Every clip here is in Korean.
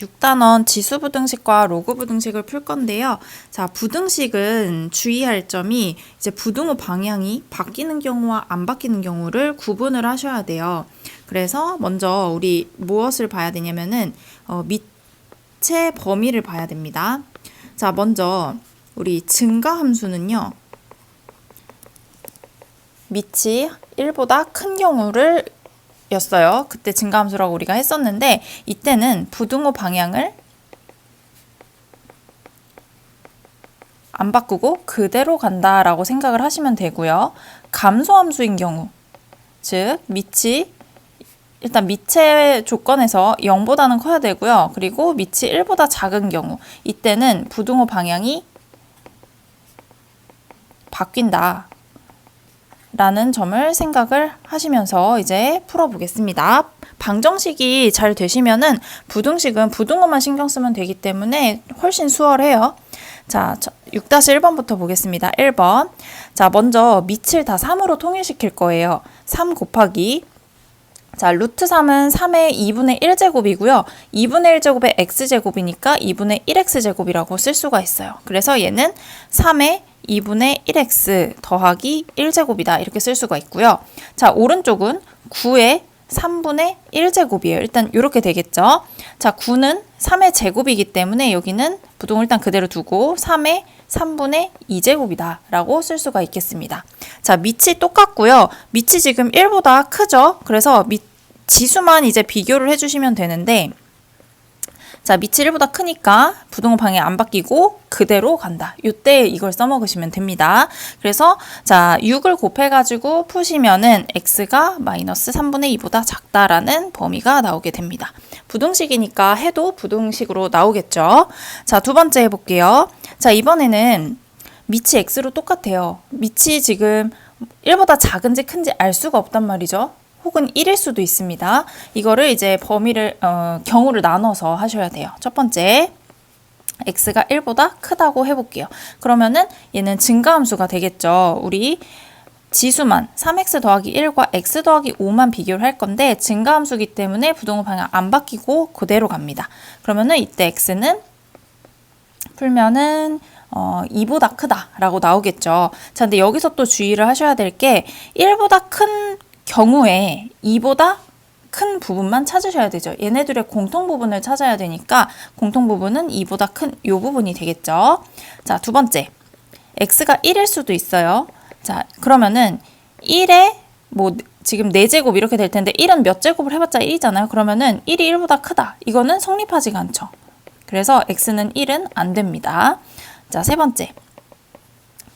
6단원 지수부등식과 로그부등식을 풀 건데요. 자, 부등식은 주의할 점이 이제 부등호 방향이 바뀌는 경우와 안 바뀌는 경우를 구분을 하셔야 돼요. 그래서 먼저 우리 무엇을 봐야 되냐면은 밑의 범위를 봐야 됩니다. 자, 먼저 우리 증가함수는요. 밑이 1보다 큰 경우를 였어요. 그때 증가함수라고 우리가 했었는데 이때는 부등호 방향을 안 바꾸고 그대로 간다라고 생각을 하시면 되고요. 감소함수인 경우, 즉 밑이 일단 밑의 조건에서 0보다는 커야 되고요. 그리고 밑이 1보다 작은 경우, 이때는 부등호 방향이 바뀐다 라는 점을 생각을 하시면서 이제 풀어보겠습니다. 방정식이 잘 되시면은 부등식은 부등호만 신경 쓰면 되기 때문에 훨씬 수월해요. 자, 6-1번부터 보겠습니다. 1번. 자, 먼저 밑을 다 3으로 통일시킬 거예요. 3 곱하기 자, 루트 3은 3의 2분의 1제곱이고요. 2분의 1제곱의 x제곱이니까 2분의 1x제곱이라고 쓸 수가 있어요. 그래서 얘는 3의 2분의 1x 더하기 1제곱이다. 이렇게 쓸 수가 있고요. 자, 오른쪽은 9의 3분의 1제곱이에요. 일단 이렇게 되겠죠. 자, 9는 3의 제곱이기 때문에 여기는 부등호 일단 그대로 두고 3의 3분의 2제곱이다 라고 쓸 수가 있겠습니다. 자, 밑이 똑같고요. 밑이 지금 1보다 크죠? 그래서 지수만 이제 비교를 해주시면 되는데, 자, 밑이 1보다 크니까 부등호 방향 안 바뀌고 그대로 간다. 이때 이걸 써먹으시면 됩니다. 그래서 자, 6을 곱해가지고 푸시면은 x가 마이너스 3분의 2보다 작다라는 범위가 나오게 됩니다. 부등식이니까 해도 부등식으로 나오겠죠. 자, 두 번째 해볼게요. 자, 이번에는 밑이 x로 똑같아요. 밑이 지금 1보다 작은지 큰지 알 수가 없단 말이죠. 혹은 1일 수도 있습니다. 이거를 이제 범위를 경우를 나눠서 하셔야 돼요. 첫 번째, x가 1보다 크다고 해볼게요. 그러면은 얘는 증가함수가 되겠죠. 우리 지수만 3x 더하기 1과 x 더하기 5만 비교를 할 건데 증가함수기 때문에 부등호 방향 안 바뀌고 그대로 갑니다. 그러면은 이때 x는 풀면은 2보다 크다라고 나오겠죠. 자, 근데 여기서 또 주의를 하셔야 될 게 1보다 큰 경우에 2보다 큰 부분만 찾으셔야 되죠. 얘네들의 공통 부분을 찾아야 되니까 공통 부분은 2보다 큰 이 부분이 되겠죠. 자, 두 번째. x가 1일 수도 있어요. 자, 그러면은 1에 뭐 지금 4제곱 이렇게 될 텐데 1은 몇 제곱을 해봤자 1이잖아요. 그러면은 1이 1보다 크다. 이거는 성립하지가 않죠. 그래서 x는 1은 안 됩니다. 자, 세 번째.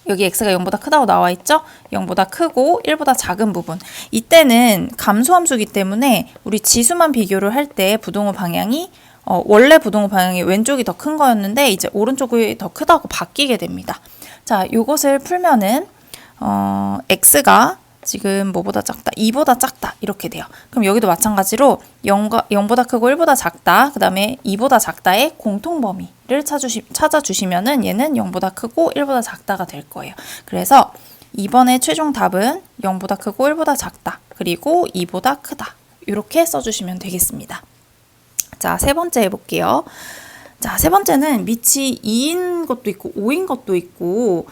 여기 x가 0보다 크다고 나와 있죠? 0보다 크고 1보다 작은 부분. 이때는 감소함수기 때문에 우리 지수만 비교를 할 때 부등호 방향이 원래 부등호 방향이 왼쪽이 더 큰 거였는데 이제 오른쪽이 더 크다고 바뀌게 됩니다. 자, 요것을 풀면은 x가 지금 뭐보다 작다? 2보다 작다. 이렇게 돼요. 그럼 여기도 마찬가지로 0보다 크고 1보다 작다. 그 다음에 2보다 작다의 공통 범위를 찾아주시면은 얘는 0보다 크고 1보다 작다가 될 거예요. 그래서 이번에 최종 답은 0보다 크고 1보다 작다. 그리고 2보다 크다. 이렇게 써주시면 되겠습니다. 자, 세 번째 해볼게요. 자, 세 번째는 밑이 2인 것도 있고 5인 것도 있고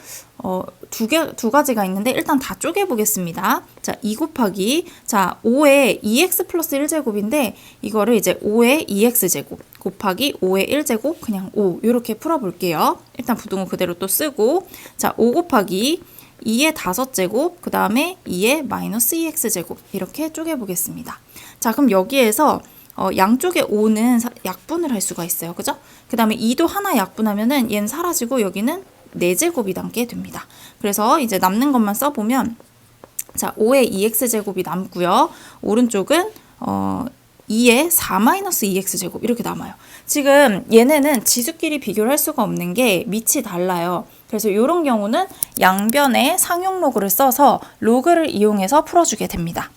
두 가지가 있는데 일단 다 쪼개보겠습니다. 자, 2 곱하기 자 5의 2x 플러스 1제곱인데 이거를 이제 5의 2x제곱 곱하기 5의 1제곱 그냥 5 이렇게 풀어볼게요. 일단 부등호 그대로 또 쓰고 자, 5 곱하기 2의 5제곱 그 다음에 2의 마이너스 2x제곱 이렇게 쪼개보겠습니다. 자, 그럼 여기에서 양쪽에 5는 약분을 할 수가 있어요. 그죠? 그 다음에 2도 하나 약분하면은 얘는 사라지고 여기는 4제곱이 남게 됩니다. 그래서 이제 남는 것만 써보면 자, 5의 2x제곱이 남고요. 오른쪽은 2의 4-2x제곱 이렇게 남아요. 지금 얘네는 지수끼리 비교를 할 수가 없는 게 밑이 달라요. 그래서 이런 경우는 양변에 상용 로그를 써서 로그를 이용해서 풀어주게 됩니다.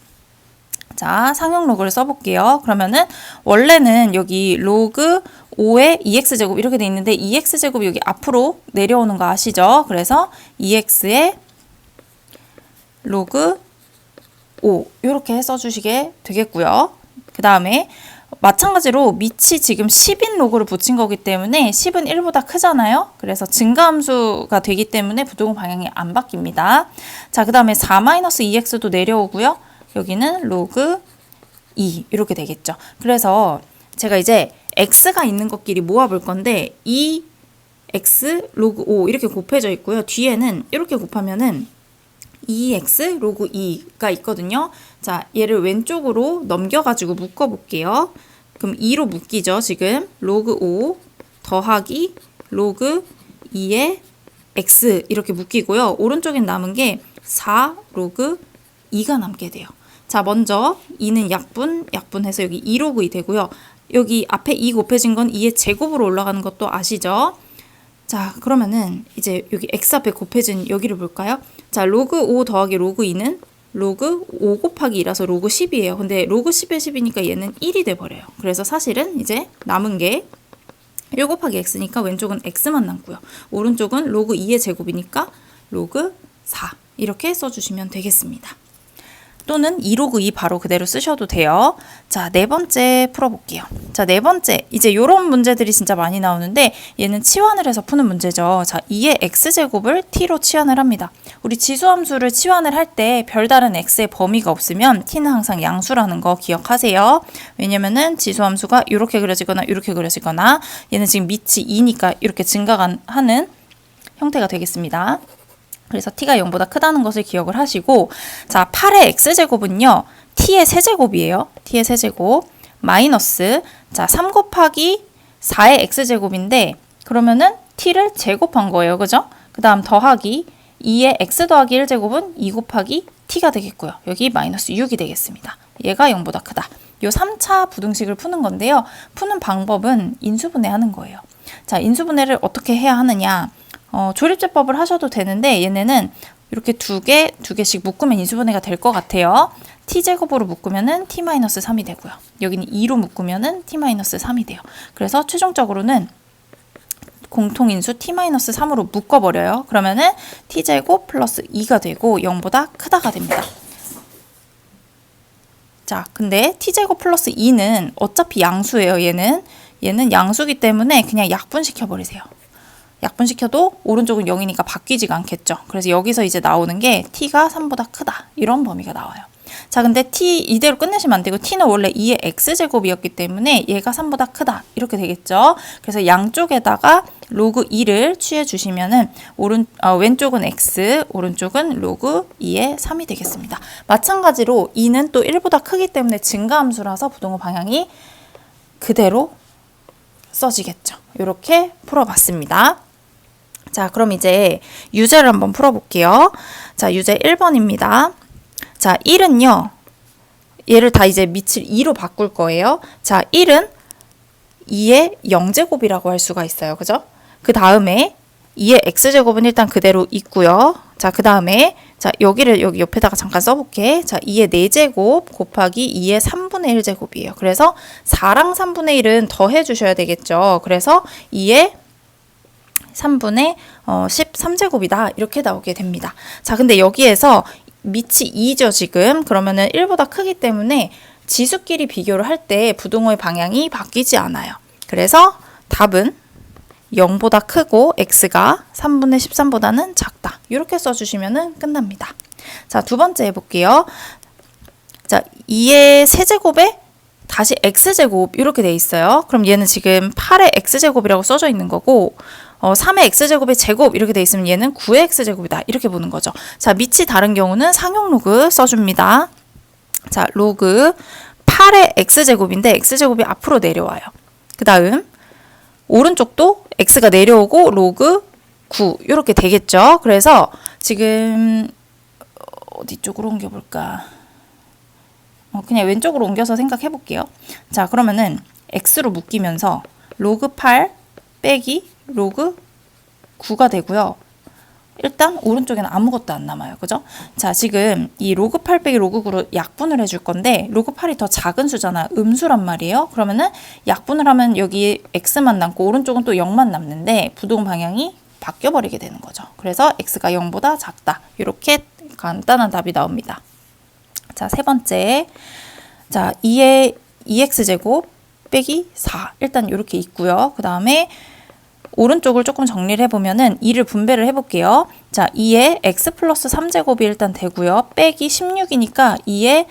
자, 상용 로그를 써볼게요. 그러면은 원래는 여기 로그 5의 2x제곱 이렇게 돼 있는데 2x제곱이 여기 앞으로 내려오는 거 아시죠? 그래서 2x의 로그 5 이렇게 써주시게 되겠고요. 그 다음에 마찬가지로 밑이 지금 10인 로그를 붙인 거기 때문에 10은 1보다 크잖아요. 그래서 증가함수가 되기 때문에 부등호 방향이 안 바뀝니다. 자, 그 다음에 4-2x도 내려오고요. 여기는 로그 2 이렇게 되겠죠. 그래서 제가 이제 x가 있는 것끼리 모아볼 건데 2x 로그 5 이렇게 곱해져 있고요. 뒤에는 이렇게 곱하면은 2x 로그 2가 있거든요. 자, 얘를 왼쪽으로 넘겨가지고 묶어볼게요. 그럼 2로 묶이죠. 지금 로그 5 더하기 로그 2의 x 이렇게 묶이고요. 오른쪽엔 남은 게 4 로그 2가 남게 돼요. 자, 먼저 2는 약분해서 여기 2 로그 2 되고요. 여기 앞에 2 곱해진 건 2의 제곱으로 올라가는 것도 아시죠? 자, 그러면은 이제 여기 x 앞에 곱해진 여기를 볼까요? 자, 로그 5 더하기 로그 2는 로그 5 곱하기 2라서 로그 10이에요. 근데 로그 10에 10이니까 얘는 1이 돼버려요. 그래서 사실은 이제 남은 게 1 곱하기 x니까 왼쪽은 x만 남고요. 오른쪽은 로그 2의 제곱이니까 로그 4 이렇게 써주시면 되겠습니다. 또는 2로그 2 바로 그대로 쓰셔도 돼요. 자, 네 번째 풀어볼게요. 자, 네 번째. 이제 요런 문제들이 진짜 많이 나오는데 얘는 치환을 해서 푸는 문제죠. 자, 2의 x제곱을 t로 치환을 합니다. 우리 지수함수를 치환을 할 때 별다른 x의 범위가 없으면 t는 항상 양수라는 거 기억하세요. 왜냐면은 지수함수가 이렇게 그려지거나 이렇게 그려지거나 얘는 지금 밑이 2니까 이렇게 증가하는 형태가 되겠습니다. 그래서 t가 0보다 크다는 것을 기억을 하시고, 자, 8의 x제곱은요 t의 세제곱이에요. t의 세제곱 마이너스, 자, 3 곱하기 4의 x제곱인데 그러면은 t를 제곱한 거예요. 그죠? 그 다음 더하기 2의 x 더하기 1제곱은 2 곱하기 t가 되겠고요. 여기 마이너스 6이 되겠습니다. 얘가 0보다 크다. 요 3차 부등식을 푸는 건데요. 푸는 방법은 인수분해하는 거예요. 자, 인수분해를 어떻게 해야 하느냐? 조립제법을 하셔도 되는데 얘네는 이렇게 두 개씩 묶으면 인수분해가 될 것 같아요. t제곱으로 묶으면은 t-3이 되고요. 여기는 2로 묶으면은 t-3이 돼요. 그래서 최종적으로는 공통인수 t-3으로 묶어버려요. 그러면은 t제곱 플러스 2가 되고 0보다 크다가 됩니다. 자, 근데 t제곱 플러스 2는 어차피 양수예요. 얘는 양수기 때문에 그냥 약분시켜버리세요. 약분시켜도 오른쪽은 0이니까 바뀌지가 않겠죠. 그래서 여기서 이제 나오는 게 t가 3보다 크다. 이런 범위가 나와요. 자, 근데 t 이대로 끝내시면 안 되고 t는 원래 2의 x제곱이었기 때문에 얘가 3보다 크다. 이렇게 되겠죠. 그래서 양쪽에다가 로그 2를 취해 주시면은 왼쪽은 x, 오른쪽은 로그 2의 3이 되겠습니다. 마찬가지로 2는 또 1보다 크기 때문에 증가함수라서 부등호 방향이 그대로 써지겠죠. 이렇게 풀어봤습니다. 자, 그럼 이제 유제를 한번 풀어볼게요. 자, 유제 1번입니다. 자, 1은요. 얘를 다 이제 밑을 2로 바꿀 거예요. 자, 1은 2의 0제곱이라고 할 수가 있어요. 그죠? 그 다음에 2의 x제곱은 일단 그대로 있고요. 자, 그 다음에 자, 여기 옆에다가 잠깐 써볼게. 자, 2의 4제곱 곱하기 2의 3분의 1제곱이에요. 그래서 4랑 3분의 1은 더해 주셔야 되겠죠. 그래서 2의 3분의 13제곱이다. 이렇게 나오게 됩니다. 자, 근데 여기에서 밑이 2죠, 지금. 그러면은 1보다 크기 때문에 지수끼리 비교를 할 때 부등호의 방향이 바뀌지 않아요. 그래서 답은 0보다 크고 x가 3분의 13보다는 작다. 이렇게 써주시면 끝납니다. 자, 두 번째 해볼게요. 자, 2의 세제곱에 다시 x제곱 이렇게 돼 있어요. 그럼 얘는 지금 8의 x제곱이라고 써져 있는 거고 3의 x제곱의 제곱 이렇게 돼 있으면 얘는 9의 x제곱이다. 이렇게 보는 거죠. 자, 밑이 다른 경우는 상용 로그 써줍니다. 자, 로그 8의 x제곱인데 x제곱이 앞으로 내려와요. 그 다음 오른쪽도 x가 내려오고 로그 9 이렇게 되겠죠. 그래서 지금 어디 쪽으로 옮겨볼까? 그냥 왼쪽으로 옮겨서 생각해 볼게요. 자, 그러면은 x로 묶이면서 로그 8 빼기 로그 9가 되고요. 일단 오른쪽에는 아무것도 안 남아요. 그죠? 자, 지금 이 로그 8 빼기 로그 9로 약분을 해줄 건데 로그 8이 더 작은 수잖아. 음수란 말이에요. 그러면은 약분을 하면 여기 x만 남고 오른쪽은 또 0만 남는데 부동 방향이 바뀌어버리게 되는 거죠. 그래서 x가 0보다 작다. 이렇게 간단한 답이 나옵니다. 자, 세 번째. 자, 2의 2x제곱 빼기 4 일단 이렇게 있고요. 그 다음에 오른쪽을 조금 정리를 해보면은 2를 분배를 해볼게요. 자, 2에 x 플러스 3제곱이 일단 되고요. 빼기 16이니까 2에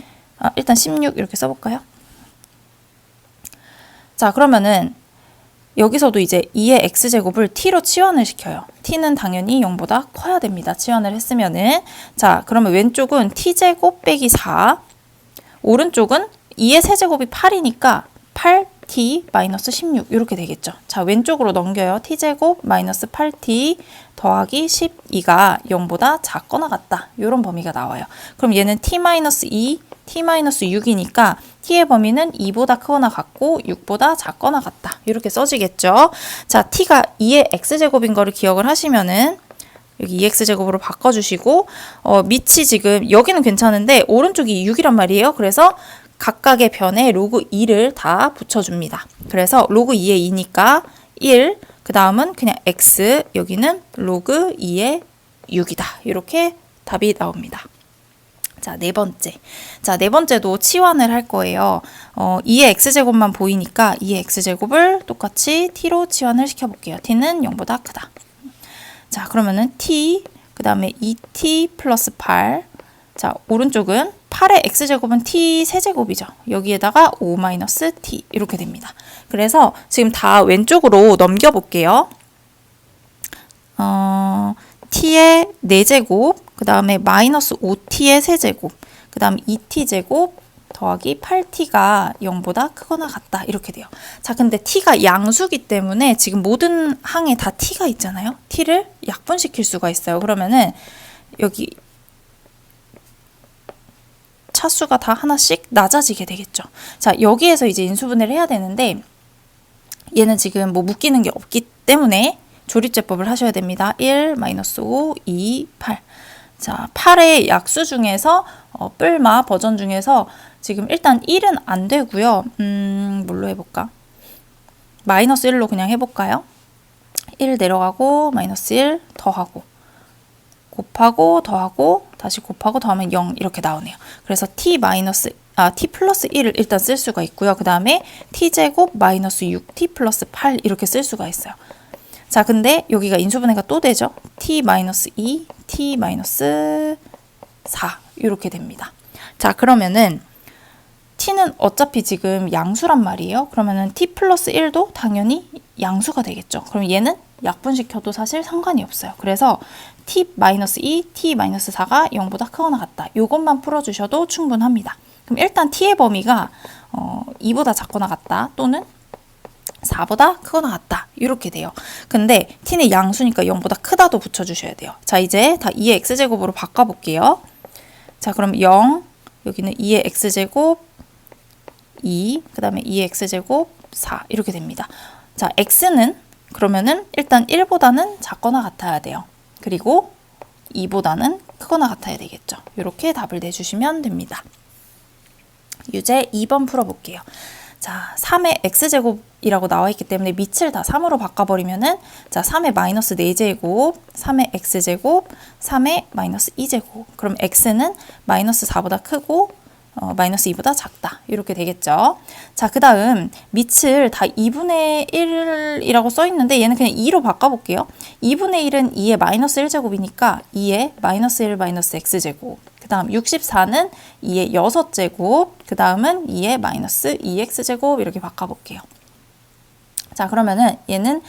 일단 16 이렇게 써볼까요? 자, 그러면은 여기서도 이제 2의 x제곱을 t로 치환을 시켜요. t는 당연히 0보다 커야 됩니다. 치환을 했으면은. 자, 그러면 왼쪽은 t제곱 빼기 4, 오른쪽은 2의 세제곱이 8이니까 8t 마이너스 16 이렇게 되겠죠. 자, 왼쪽으로 넘겨요. t제곱 마이너스 8t 더하기 12가 0보다 작거나 같다. 이런 범위가 나와요. 그럼 얘는 t 마이너스 2, t 마이너스 6이니까 t의 범위는 2보다 크거나 같고 6보다 작거나 같다. 이렇게 써지겠죠. 자, t가 2의 x제곱인 거를 기억을 하시면은 여기 2x제곱으로 바꿔주시고 밑이 지금 여기는 괜찮은데 오른쪽이 6이란 말이에요. 그래서 각각의 변에 로그 2를 다 붙여줍니다. 그래서 로그 2의 2니까 1, 그 다음은 그냥 x, 여기는 로그 2의 6이다. 이렇게 답이 나옵니다. 자, 네 번째. 자, 네 번째도 치환을 할 거예요. 2의 x제곱만 보이니까 2의 x제곱을 똑같이 t로 치환을 시켜볼게요. t는 0보다 크다. 자, 그러면은 t, 그 다음에 2t 플러스 8. 자, 오른쪽은 8의 x제곱은 t 세제곱이죠. 여기에다가 5 마이너스 t 이렇게 됩니다. 그래서 지금 다 왼쪽으로 넘겨볼게요. t의 4제곱, 그 다음에 마이너스 5t의 세제곱, 그 다음 2t제곱 더하기 8t가 0보다 크거나 같다. 이렇게 돼요. 자, 근데 t가 양수기 때문에 지금 모든 항에 다 t가 있잖아요. t를 약분시킬 수가 있어요. 그러면은 여기 차수가 다 하나씩 낮아지게 되겠죠. 자, 여기에서 이제 인수분해를 해야 되는데 얘는 지금 뭐 묶이는 게 없기 때문에 조립제법을 하셔야 됩니다. 1, 마이너스 5, 2, 8. 자, 8의 약수 중에서 뿔마 버전 중에서 지금 일단 1은 안 되고요. 뭘로 해볼까? 마이너스 1로 그냥 해볼까요? 1 내려가고 마이너스 1 더하고 곱하고 더하고 다시 곱하고 더하면 0 이렇게 나오네요. 그래서 t 플러스 1을 일단 쓸 수가 있고요. 그 다음에 t제곱 마이너스 6t 플러스 8 이렇게 쓸 수가 있어요. 자, 근데 여기가 인수분해가 또 되죠. t 마이너스 2, t 마이너스 4 이렇게 됩니다. 자, 그러면은 t는 어차피 지금 양수란 말이에요. 그러면은 t 플러스 1도 당연히 양수가 되겠죠. 그럼 얘는 약분시켜도 사실 상관이 없어요. 그래서 t 마이너스 2, t 마이너스 4가 0보다 크거나 같다. 이것만 풀어주셔도 충분합니다. 그럼 일단 t의 범위가 2보다 작거나 같다 또는 4보다 크거나 같다. 이렇게 돼요. 근데 t는 양수니까 0보다 크다도 붙여주셔야 돼요. 자, 이제 다 2의 x제곱으로 바꿔볼게요. 자, 그럼 0, 여기는 2의 x제곱 2, 그 다음에 2의 x제곱 4 이렇게 됩니다. 자, x는 그러면은 일단 1보다는 작거나 같아야 돼요. 그리고 2보다는 크거나 같아야 되겠죠. 이렇게 답을 내주시면 됩니다. 유제 2번 풀어볼게요. 자, 3의 x제곱이라고 나와 있기 때문에 밑을 다 3으로 바꿔버리면은 자, 3의 마이너스 4제곱, 3의 x제곱, 3의 마이너스 2제곱. 그럼 x는 마이너스 4보다 크고 마이너스 2보다 작다. 이렇게 되겠죠. 자, 그 다음 밑을 다 2분의 1이라고 써있는데 얘는 그냥 2로 바꿔볼게요. 2분의 1은 2의 마이너스 1제곱이니까 2의 마이너스 1 마이너스 x제곱. 그 다음 64는 2의 6제곱. 그 다음은 2의 마이너스 2x제곱 이렇게 바꿔볼게요. 자, 그러면은 얘는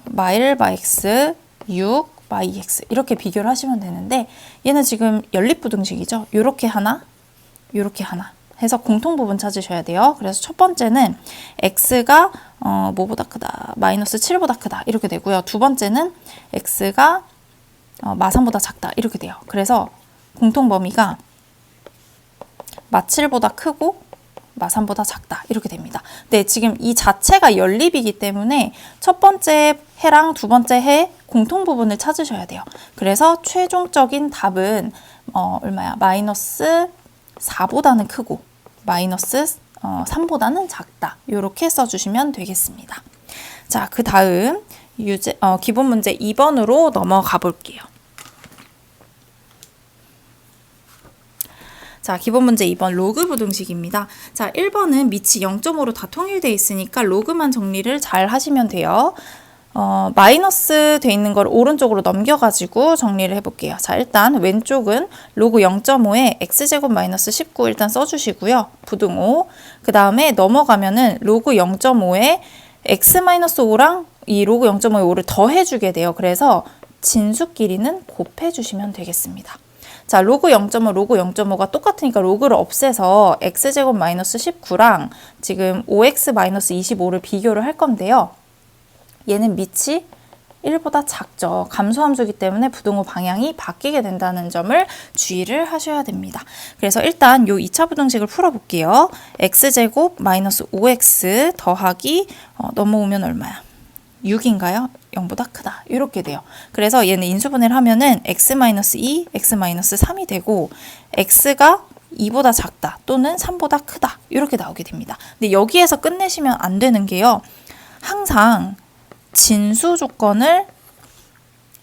마일 바이 x 6 바이 x 이렇게 비교를 하시면 되는데 얘는 지금 연립부등식이죠. 요렇게 하나 요렇게 하나 해서 공통부분 찾으셔야 돼요. 그래서 첫 번째는 x가 뭐보다 크다? 마이너스 7보다 크다. 이렇게 되고요. 두 번째는 x가 마3보다 작다. 이렇게 돼요. 그래서 공통범위가 마7보다 크고 마3보다 작다. 이렇게 됩니다. 네, 지금 이 자체가 연립이기 때문에 첫 번째 해랑 두 번째 해 공통부분을 찾으셔야 돼요. 그래서 최종적인 답은 얼마야? 마이너스 4보다는 크고 마이너스 3보다는 작다. 이렇게 써주시면 되겠습니다. 자, 그 다음 기본 문제 2번으로 넘어가 볼게요. 자, 기본 문제 2번 로그 부등식입니다. 자, 1번은 밑이 0.5로 다 통일되어 있으니까 로그만 정리를 잘 하시면 돼요. 마이너스 돼 있는 걸 오른쪽으로 넘겨가지고 정리를 해볼게요. 자, 일단 왼쪽은 로그 0.5에 x제곱 마이너스 19 일단 써주시고요. 부등 5. 그 다음에 넘어가면은 로그 0.5에 x-5랑 이 로그 0.5에 5를 더해주게 돼요. 그래서 진수끼리는 곱해주시면 되겠습니다. 자, 로그 0.5, 로그 0.5가 똑같으니까 로그를 없애서 x제곱 마이너스 19랑 지금 5x 마이너스 25를 비교를 할 건데요. 얘는 밑이 1보다 작죠. 감소함수이기 때문에 부등호 방향이 바뀌게 된다는 점을 주의를 하셔야 됩니다. 그래서 일단 요 2차 부등식을 풀어볼게요. x제곱 마이너스 5x 더하기 넘어오면 얼마야? 6인가요? 0보다 크다. 이렇게 돼요. 그래서 얘는 인수분해를 하면은 x-2, x-3이 되고 x가 2보다 작다 또는 3보다 크다. 이렇게 나오게 됩니다. 근데 여기에서 끝내시면 안 되는 게요. 항상 진수 조건을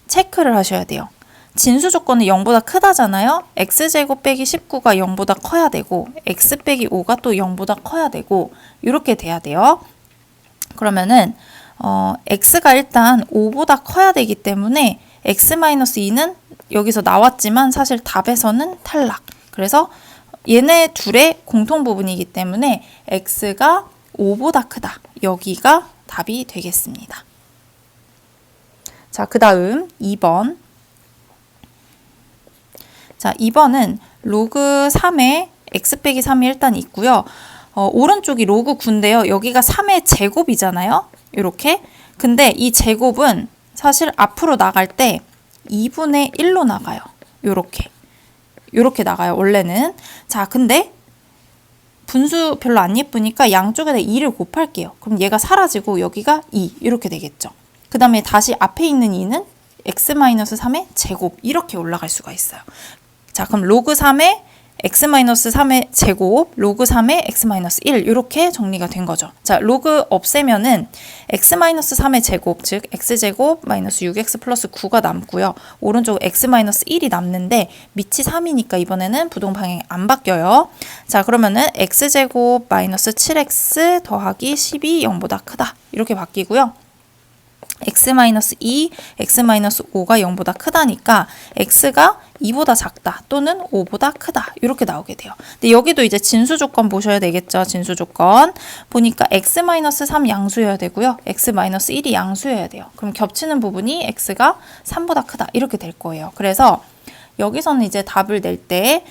체크를 하셔야 돼요. 진수 조건은 0보다 크다잖아요. x제곱 빼기 19가 0보다 커야 되고 x 빼기 5가 또 0보다 커야 되고 이렇게 돼야 돼요. 그러면은 x가 일단 5보다 커야 되기 때문에 x-2는 여기서 나왔지만 사실 답에서는 탈락. 그래서 얘네 둘의 공통 부분이기 때문에 x가 5보다 크다. 여기가 답이 되겠습니다. 자, 그 다음 2번. 자, 2번은 로그 3에 x 빼기 3이 일단 있고요. 오른쪽이 로그 9인데요. 여기가 3의 제곱이잖아요. 이렇게. 근데 이 제곱은 사실 앞으로 나갈 때 2분의 1로 나가요. 요렇게 나가요. 원래는. 자, 근데 분수 별로 안 예쁘니까 양쪽에다 2를 곱할게요. 그럼 얘가 사라지고 여기가 2 이렇게 되겠죠. 그 다음에 다시 앞에 있는 2는 x-3의 제곱 이렇게 올라갈 수가 있어요. 자, 그럼 로그 3의 x-3의 제곱, 로그 3의 x-1 이렇게 정리가 된 거죠. 자, 로그 없애면은 x-3의 제곱, 즉 x제곱 마이너스 6x 플러스 9가 남고요. 오른쪽 x-1이 남는데 밑이 3이니까 이번에는 부동 방향이 안 바뀌어요. 자, 그러면은 x제곱 마이너스 7x 더하기 10이 0보다 크다. 이렇게 바뀌고요. x-2, x-5가 0보다 크다니까 x가 2보다 작다 또는 5보다 크다 이렇게 나오게 돼요. 근데 여기도 이제 진수 조건 보셔야 되겠죠. 진수 조건 보니까 x-3 양수여야 되고요. x-1이 양수여야 돼요. 그럼 겹치는 부분이 x가 3보다 크다 이렇게 될 거예요. 그래서 여기서는 이제 답을 낼 때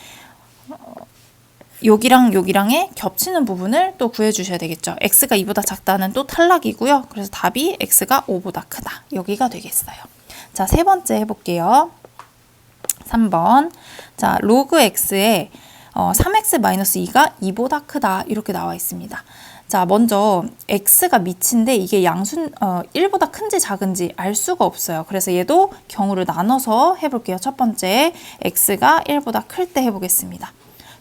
여기랑 여기랑의 겹치는 부분을 또 구해주셔야 되겠죠. x가 2보다 작다는 또 탈락이고요. 그래서 답이 x가 5보다 크다. 여기가 되겠어요. 자, 세 번째 해볼게요. 3번. 자, 로그 x에 3x-2가 2보다 크다. 이렇게 나와 있습니다. 자, 먼저 x가 밑인데 이게 양수 1보다 큰지 작은지 알 수가 없어요. 그래서 얘도 경우를 나눠서 해볼게요. 첫 번째, x가 1보다 클 때 해보겠습니다.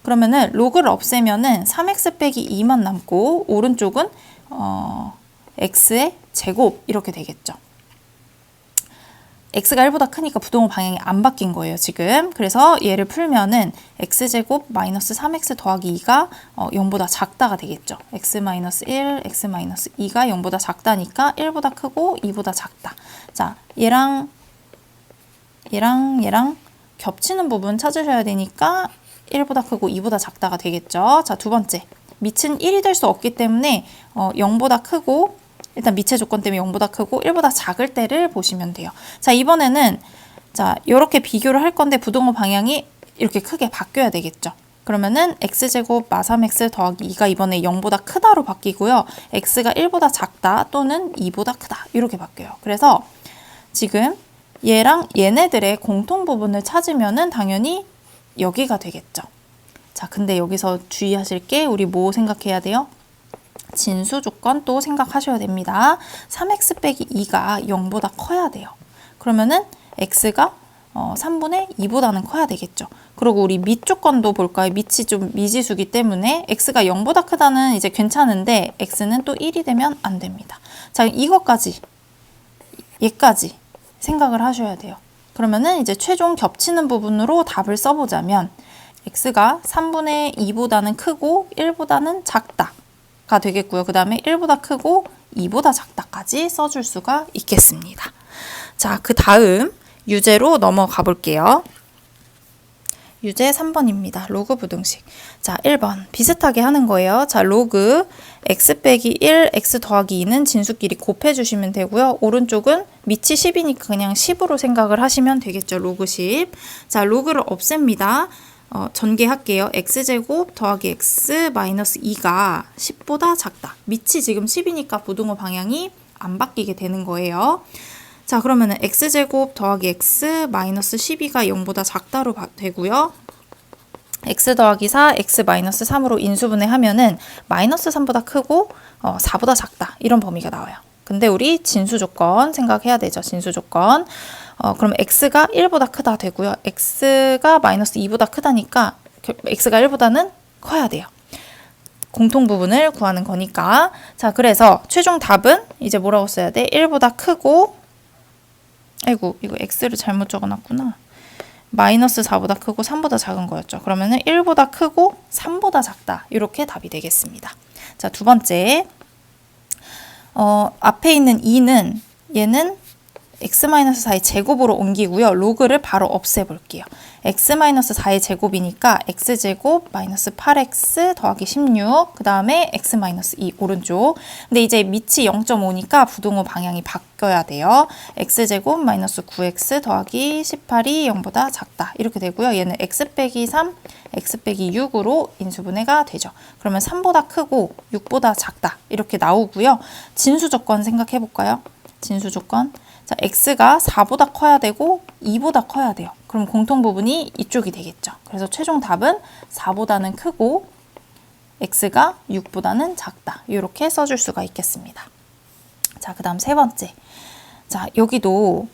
그러면은 로그를 없애면은 3x 빼기 2만 남고 오른쪽은 x의 제곱 이렇게 되겠죠. x가 1보다 크니까 부동호 방향이 안 바뀐 거예요, 지금. 그래서 얘를 풀면은 x제곱 마이너스 3x 더하기 2가 0보다 작다가 되겠죠. x-1, x-2가 0보다 작다니까 1보다 크고 2보다 작다. 자, 얘랑 겹치는 부분 찾으셔야 되니까 1보다 크고 2보다 작다가 되겠죠. 자, 두 번째. 밑은 1이 될 수 없기 때문에 0보다 크고 일단 밑의 조건 때문에 0보다 크고 1보다 작을 때를 보시면 돼요. 자, 이번에는 자, 이렇게 비교를 할 건데 부동호 방향이 이렇게 크게 바뀌어야 되겠죠. 그러면은 x제곱 마3x 더하기 2가 이번에 0보다 크다로 바뀌고요. x가 1보다 작다 또는 2보다 크다 이렇게 바뀌어요. 그래서 지금 얘랑 얘네들의 공통 부분을 찾으면은 당연히 여기가 되겠죠. 자, 근데 여기서 주의하실 게 우리 뭐 생각해야 돼요? 진수 조건 또 생각하셔야 됩니다. 3x 빼기 2가 0보다 커야 돼요. 그러면은 x가 3분의 2보다는 커야 되겠죠. 그리고 우리 밑 조건도 볼까요? 밑이 좀 미지수기 때문에 x가 0보다 크다는 이제 괜찮은데 x는 또 1이 되면 안 됩니다. 자, 이것까지 얘까지 생각을 하셔야 돼요. 그러면은 이제 최종 겹치는 부분으로 답을 써보자면 x가 3분의 2보다는 크고 1보다는 작다가 되겠고요. 그 다음에 1보다 크고 2보다 작다까지 써줄 수가 있겠습니다. 자, 그 다음 유제로 넘어가 볼게요. 유제 3번입니다. 로그 부등식. 자, 1번 비슷하게 하는 거예요. 자, 로그 x 빼기 1, x 더하기 2는 진수끼리 곱해주시면 되고요. 오른쪽은 밑이 10이니까 그냥 10으로 생각을 하시면 되겠죠. 로그 10. 자, 로그를 없앱니다. 전개할게요. x제곱 더하기 x 마이너스 2가 10보다 작다. 밑이 지금 10이니까 부등호 방향이 안 바뀌게 되는 거예요. 자, 그러면은 x제곱 더하기 x 마이너스 12가 0보다 작다로 되고요. x 더하기 4, x 마이너스 3으로 인수분해 하면은 마이너스 3보다 크고 4보다 작다. 이런 범위가 나와요. 근데 우리 진수 조건 생각해야 되죠. 진수 조건. 그럼 x가 1보다 크다 되고요. x가 마이너스 2보다 크다니까 x가 1보다는 커야 돼요. 공통 부분을 구하는 거니까. 자, 그래서 최종 답은 이제 뭐라고 써야 돼? 1보다 크고, 아이고, 이거 x를 잘못 적어놨구나. 마이너스 4보다 크고 3보다 작은 거였죠. 그러면은 1보다 크고 3보다 작다. 이렇게 답이 되겠습니다. 자, 두 번째. 앞에 있는 2는 얘는 x-4의 제곱으로 옮기고요. 로그를 바로 없애볼게요. x-4의 제곱이니까 x제곱 마이너스 8x 더하기 16, 그 다음에 x-2 오른쪽. 근데 이제 밑이 0.5니까 부등호 방향이 바뀌어야 돼요. x제곱 마이너스 9x 더하기 18이 0보다 작다. 이렇게 되고요. 얘는 x 빼기 3, x 빼기 6으로 인수분해가 되죠. 그러면 3보다 크고 6보다 작다. 이렇게 나오고요. 진수 조건 생각해 볼까요? 진수 조건. 자, x가 4보다 커야 되고 2보다 커야 돼요. 그럼 공통 부분이 이쪽이 되겠죠. 그래서 최종 답은 4보다는 크고 x가 6보다는 작다. 이렇게 써줄 수가 있겠습니다. 자, 그 다음 세 번째. 자, 여기도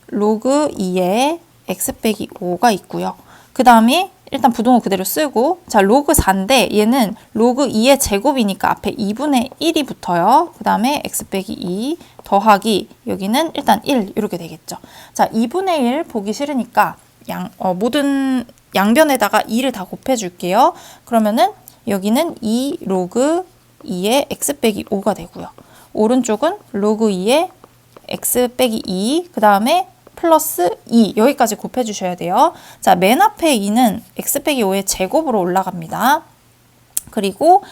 로그 2에 x 빼기 5가 있고요. 그 다음에 일단 부등호 그대로 쓰고, 자, 로그 4인데 얘는 로그 2의 제곱이니까 앞에 2분의 1이 붙어요. 그 다음에 x 빼기 2 더하기 여기는 일단 1 이렇게 되겠죠. 자, 2분의 1 보기 싫으니까 모든 양변에다가 2를 다 곱해줄게요. 그러면은 여기는 2 로그 2의 x 빼기 5가 되고요. 오른쪽은 로그 2의 x 빼기 2, 그 다음에 플러스 2 여기까지 곱해주셔야 돼요. 자, 맨 앞에 2는 x 빼기 5의 제곱으로 올라갑니다. 그리고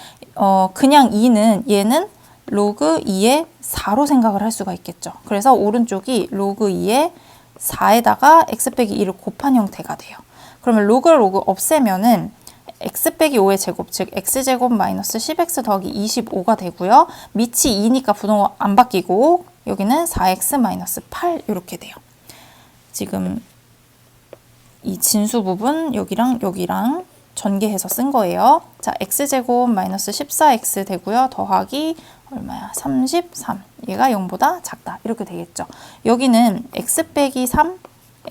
그냥 2는 얘는 로그 2의 4로 생각을 할 수가 있겠죠. 그래서 오른쪽이 로그 2의 4에다가 x 빼기 2를 곱한 형태가 돼요. 그러면 로그 없애면은 x 빼기 5의 제곱, 즉 x제곱 마이너스 10x 더하기 25가 되고요. 밑이 2니까 부등호 안 바뀌고 여기는 4x 마이너스 8 이렇게 돼요. 지금 이 진수 부분 여기랑 여기랑 전개해서 쓴 거예요. 자, x제곱 마이너스 14x 되고요. 더하기 얼마야? 33. 얘가 0보다 작다. 이렇게 되겠죠. 여기는 x 빼기 3,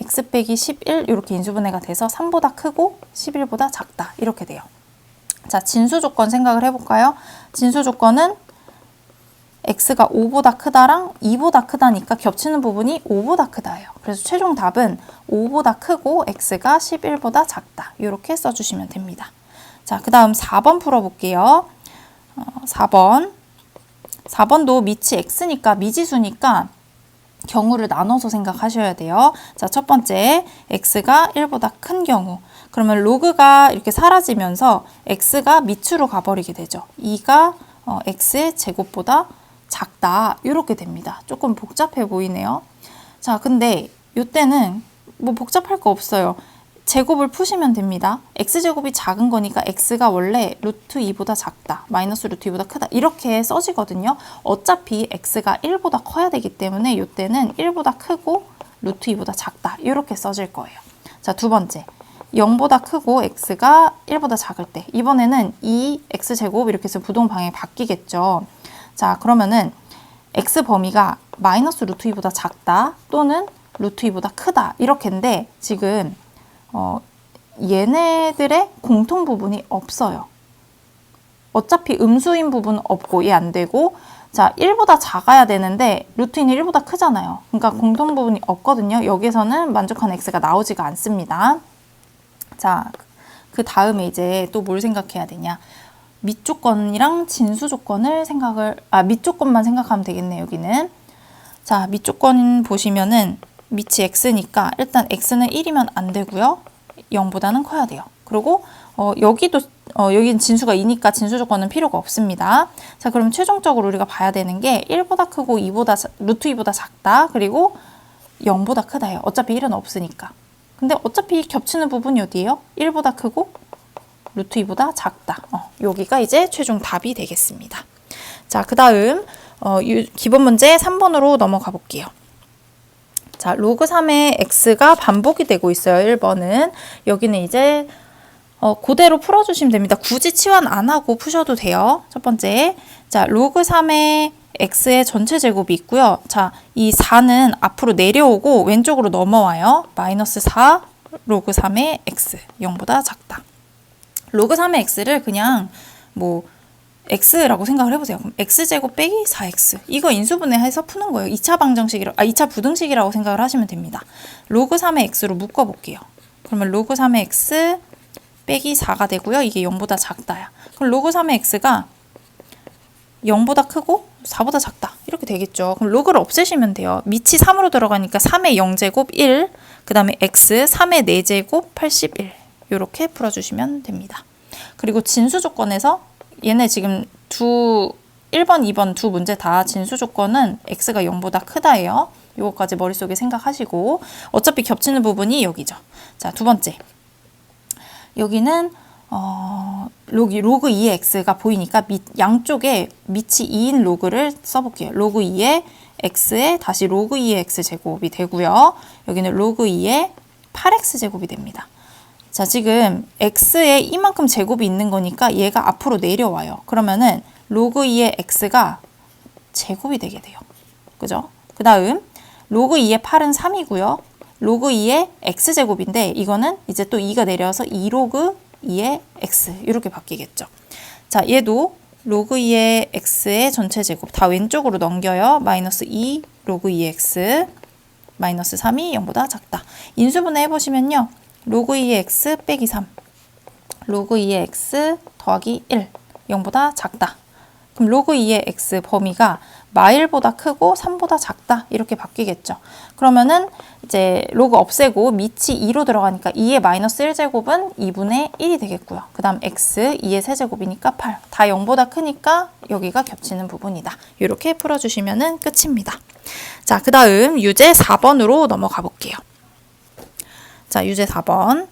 x 빼기 11 이렇게 인수분해가 돼서 3보다 크고 11보다 작다. 이렇게 돼요. 자, 진수 조건 생각을 해볼까요? 진수 조건은 x가 5보다 크다랑 2보다 크다니까 겹치는 부분이 5보다 크다예요. 그래서 최종 답은 5보다 크고 x가 11보다 작다. 이렇게 써주시면 됩니다. 자, 그 다음 4번 풀어볼게요. 4번도 밑이 x니까 미지수니까 경우를 나눠서 생각하셔야 돼요. 자, 첫 번째 x가 1보다 큰 경우. 그러면 로그가 이렇게 사라지면서 x가 밑으로 가버리게 되죠. 2가 x의 제곱보다 작다. 이렇게 됩니다. 조금 복잡해 보이네요. 자, 근데 이때는 뭐 복잡할 거 없어요. 제곱을 푸시면 됩니다. x제곱이 작은 거니까 x가 원래 루트 2보다 작다. 마이너스 루트 2보다 크다. 이렇게 써지거든요. 어차피 x가 1보다 커야 되기 때문에 이때는 1보다 크고 루트 2보다 작다. 이렇게 써질 거예요. 자, 두 번째. 0보다 크고 x가 1보다 작을 때 이번에는 2x제곱 이렇게 해서 부동 방향이 바뀌겠죠. 자, 그러면은 x 범위가 마이너스 루트 2보다 작다 또는 루트 2보다 크다 이렇게인데 지금 얘네들의 공통 부분이 없어요. 어차피 음수인 부분은 없고 얘 안 되고, 자, 1보다 작아야 되는데 루트 2는 1보다 크잖아요. 그러니까 공통 부분이 없거든요. 여기서는 만족하는 x가 나오지가 않습니다. 자, 그 다음에 이제 또 뭘 생각해야 되냐. 밑조건이랑 진수조건을 밑조건만 생각하면 되겠네, 여기는. 자, 밑조건 보시면은 밑이 x니까 일단 x는 1이면 안 되고요. 0보다는 커야 돼요. 그리고 여긴 진수가 2니까 진수 조건은 필요가 없습니다. 자, 그럼 최종적으로 우리가 봐야 되는 게 1보다 크고 루트 2보다 작다. 그리고 0보다 크다예요. 어차피 1은 없으니까. 근데 어차피 겹치는 부분이 어디예요? 1보다 크고 루트 2보다 작다. 여기가 이제 최종 답이 되겠습니다. 자, 그 다음 기본 문제 3번으로 넘어가 볼게요. 자, 로그 3의 x가 반복이 되고 있어요. 1번은. 여기는 이제 그대로 풀어주시면 됩니다. 굳이 치환 안 하고 푸셔도 돼요. 첫 번째, 자, 로그 3의 x의 전체 제곱이 있고요. 자, 이 4는 앞으로 내려오고 왼쪽으로 넘어와요. 마이너스 4 로그 3의 x 0보다 작다. 로그 3의 x를 그냥 뭐 x라고 생각을 해보세요. 그럼 x제곱 빼기 4x. 이거 인수분해해서 푸는 거예요. 2차 부등식이라고 생각을 하시면 됩니다. 로그 3의 x로 묶어볼게요. 그러면 로그 3의 x 빼기 4가 되고요. 이게 0보다 작다야. 그럼 로그 3의 x가 0보다 크고 4보다 작다. 이렇게 되겠죠. 그럼 로그를 없애시면 돼요. 밑이 3으로 들어가니까 3의 0제곱 1, 그 다음에 x 3의 4제곱 81. 이렇게 풀어주시면 됩니다. 그리고 진수 조건에서 얘네 지금 1번, 2번 두 문제 다 진수 조건은 x가 0보다 크다예요. 이거까지 머릿속에 생각하시고 어차피 겹치는 부분이 여기죠. 자, 두 번째. 여기는 로그 2의 x가 보이니까 양쪽에 밑이 2인 로그를 써볼게요. 로그 2의 x에 다시 로그 2의 x제곱이 되고요. 여기는 로그 2의 8x제곱이 됩니다. 자, 지금 x에 이만큼 제곱이 있는 거니까 얘가 앞으로 내려와요. 그러면은 로그 2의 x가 제곱이 되게 돼요. 그죠? 그 다음 로그 2의 8은 3이고요. 로그 2의 x제곱인데 이거는 이제 또 2가 내려와서 2로그 2의 x 이렇게 바뀌겠죠. 자, 얘도 로그 2의 x의 전체 제곱 다 왼쪽으로 넘겨요. 마이너스 2 로그 2의 x 마이너스 3이 0보다 작다. 인수분해 해보시면요. 로그 2의 x 빼기 3 로그 2의 x 더하기 1 0보다 작다. 그럼 로그 2의 x 범위가 마일보다 크고 3보다 작다 이렇게 바뀌겠죠. 그러면은 이제 로그 없애고 밑이 2로 들어가니까 2의 마이너스 1제곱은 2분의 1이 되겠고요. 그 다음 x 2의 세제곱이니까 8. 다 0보다 크니까 여기가 겹치는 부분이다. 이렇게 풀어주시면 끝입니다. 자, 그 다음 유제 4번으로 넘어가 볼게요. 자, 유제 4번.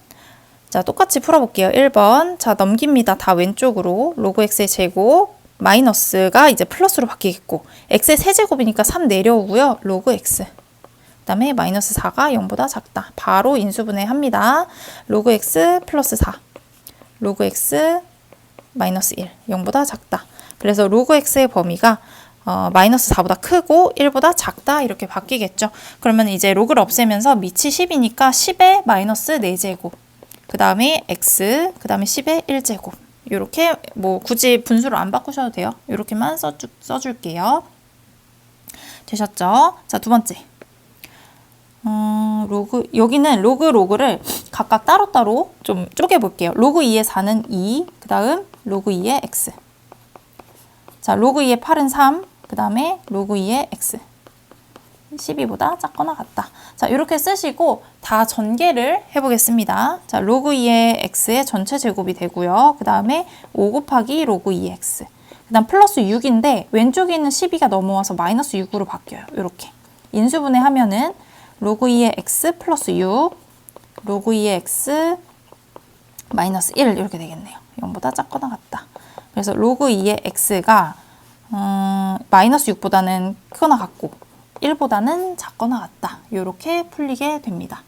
자, 똑같이 풀어볼게요. 1번. 자, 넘깁니다. 다 왼쪽으로. 로그 x의 제곱 마이너스가 이제 플러스로 바뀌겠고 x의 세제곱이니까 3 내려오고요. 로그 x. 그 다음에 마이너스 4가 0보다 작다. 바로 인수분해 합니다. 로그 x 플러스 4. 로그 x 마이너스 1. 0보다 작다. 그래서 로그 x의 범위가 마이너스 4보다 크고 1보다 작다 이렇게 바뀌겠죠. 그러면 이제 로그를 없애면서 밑이 10이니까 10의 마이너스 4제곱. 그 다음에 x, 그 다음에 10의 1제곱. 이렇게 뭐 굳이 분수를 안 바꾸셔도 돼요. 이렇게만 써줄게요. 되셨죠? 자, 두 번째. 여기는 로그를 각각 따로따로 좀 쪼개볼게요. 로그 2의 4는 2, 그 다음 로그 2의 x. 자, 로그 2의 8은 3, 그 다음에 로그 2의 x. 12보다 작거나 같다. 자, 이렇게 쓰시고 다 전개를 해보겠습니다. 자, 로그 2의 x의 전체 제곱이 되고요. 그 다음에 5 곱하기 로그 2의 x. 그 다음 플러스 6인데 왼쪽에 있는 12가 넘어와서 마이너스 6으로 바뀌어요. 이렇게. 인수분해 하면은 로그 2의 x 플러스 6, 로그 2의 x 마이너스 1 이렇게 되겠네요. 0보다 작거나 같다. 그래서 로그 2의 x가 마이너스 6보다는 크거나 같고 1보다는 작거나 같다. 이렇게 풀리게 됩니다.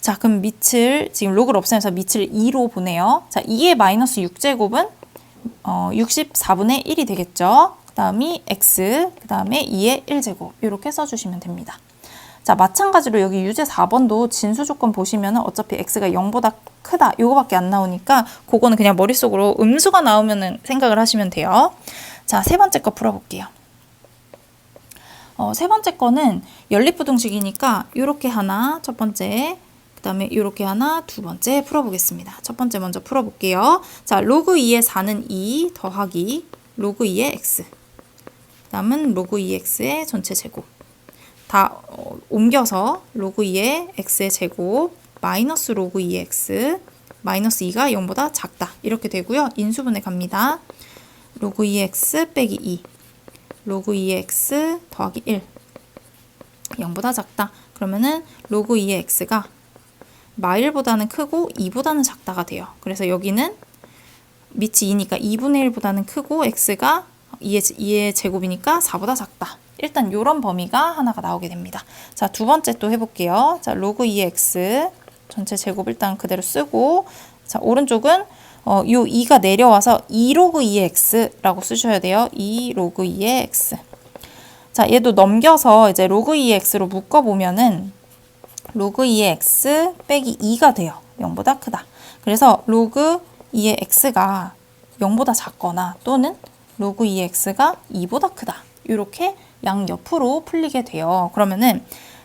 자, 그럼 밑을 지금 로그를 없애면서 밑을 2로 보내요. 자, 2의 마이너스 6제곱은 64분의 1이 되겠죠. 그 다음이 x, 그 다음에 2의 1제곱 이렇게 써주시면 됩니다. 자, 마찬가지로 여기 유제 4번도 진수 조건 보시면 어차피 x가 0보다 크다 요거밖에 안 나오니까 그거는 그냥 머릿속으로 음수가 나오면 생각을 하시면 돼요. 자, 세 번째 거 풀어볼게요. 세 번째 거는 연립부등식이니까 이렇게 하나 첫 번째, 그 그 다음에 이렇게 하나, 두 번째 풀어보겠습니다. 첫 번째 먼저 풀어볼게요. 자, 로그 2의 4는 2 더하기 로그 2의 x. 그 다음은 로그 2x의 전체 제곱. 다 옮겨서 로그 2의 x의 제곱 마이너스 로그 2의 x 마이너스 2가 0보다 작다. 이렇게 되고요. 인수분해 갑니다. 로그 2의 x 빼기 2 로그 2의 x 더하기 1 0보다 작다. 그러면은 로그 2의 x가 마1보다는 크고 2보다는 작다가 돼요. 그래서 여기는 밑이 2니까 2분의 1보다는 크고 x가 2의 제곱이니까 4보다 작다. 일단 이런 범위가 하나가 나오게 됩니다. 자, 두 번째 또 해볼게요. 자, 로그 2의 x 전체 제곱 일단 그대로 쓰고, 자, 오른쪽은 요 2가 내려와서 2 로그 2의 x라고 쓰셔야 돼요. 2 로그 2의 x. 자, 얘도 넘겨서 이제 로그 2의 x로 묶어보면은 로그 2의 x 빼기 2가 돼요. 0보다 크다. 그래서 로그 2의 x가 0보다 작거나 또는 로그 2의 x가 2보다 크다. 이렇게 양옆으로 풀리게 돼요. 그러면은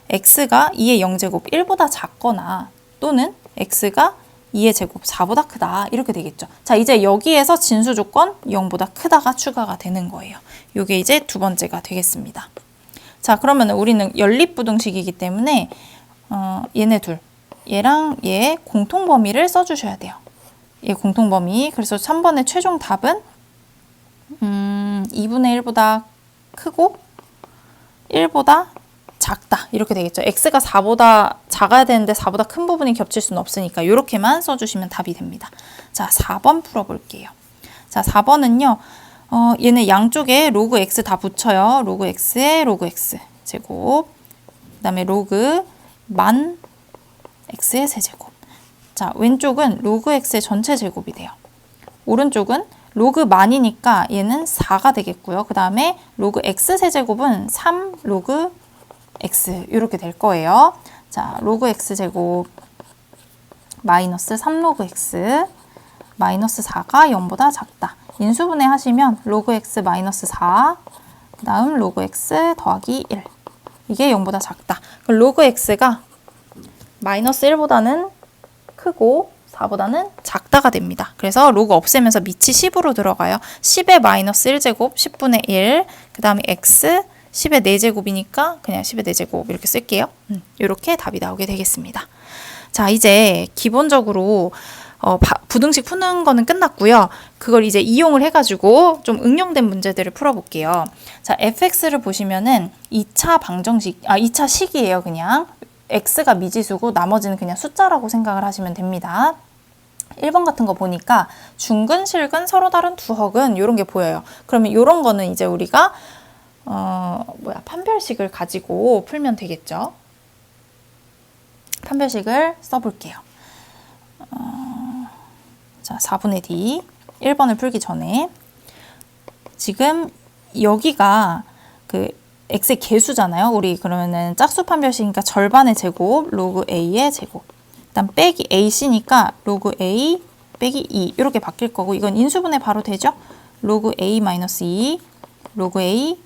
x가 2의 0제곱 1보다 작거나 또는 x가 2의 제곱 4보다 크다. 이렇게 되겠죠. 자, 이제 여기에서 진수 조건 0보다 크다가 추가가 되는 거예요. 이게 이제 두 번째가 되겠습니다. 자, 그러면 우리는 연립부등식이기 때문에 얘네 둘, 얘랑 얘의 공통범위를 써주셔야 돼요. 얘 공통범위. 그래서 3번의 최종 답은 2분의 1보다 크고 1보다 작다. 이렇게 되겠죠. x가 4보다 작아야 되는데 4보다 큰 부분이 겹칠 수는 없으니까 이렇게만 써주시면 답이 됩니다. 자, 4번 풀어볼게요. 자, 4번은요. 얘네 양쪽에 로그 x 다 붙여요. 로그 x에 로그 x 제곱. 그 다음에 로그 만 x의 세제곱. 자, 왼쪽은 로그 x의 전체 제곱이 돼요. 오른쪽은 로그 만이니까 얘는 4가 되겠고요. 그 다음에 로그 x 세제곱은 3 로그 x 이렇게 될 거예요. 자, 로그 x 제곱 마이너스 3 로그 x 마이너스 4가 0보다 작다. 인수분해 하시면 로그 x 마이너스 4 그 다음 로그 x 더하기 1 이게 0보다 작다. 그럼 로그 x가 마이너스 1보다는 크고 4보다는 작다가 됩니다. 그래서 로그 없애면서 밑이 10으로 들어가요. 10의 마이너스 1제곱 10분의 1 그 다음에 x 10의 4제곱이니까 그냥 10의 4제곱 이렇게 쓸게요. 이렇게 답이 나오게 되겠습니다. 자, 이제 기본적으로 부등식 푸는 거는 끝났고요. 그걸 이제 이용을 해가지고 좀 응용된 문제들을 풀어볼게요. 자, fx를 보시면은 2차 방정식, 2차 식이에요. 그냥 x가 미지수고 나머지는 그냥 숫자라고 생각을 하시면 됩니다. 1번 같은 거 보니까 중근, 실근, 서로 다른 두 헉은 이런 게 보여요. 그러면 이런 거는 이제 우리가 판별식을 가지고 풀면 되겠죠. 판별식을 써볼게요. 자, 4분의 D 1번을 풀기 전에 지금 여기가 그 x의 개수잖아요. 우리 그러면은 짝수 판별식이니까 절반의 제곱 로그 a의 제곱 일단 빼기 ac니까 로그 a 빼기 2 이렇게 바뀔 거고 이건 인수분해 바로 되죠. 로그 a 마이너스 2 로그 a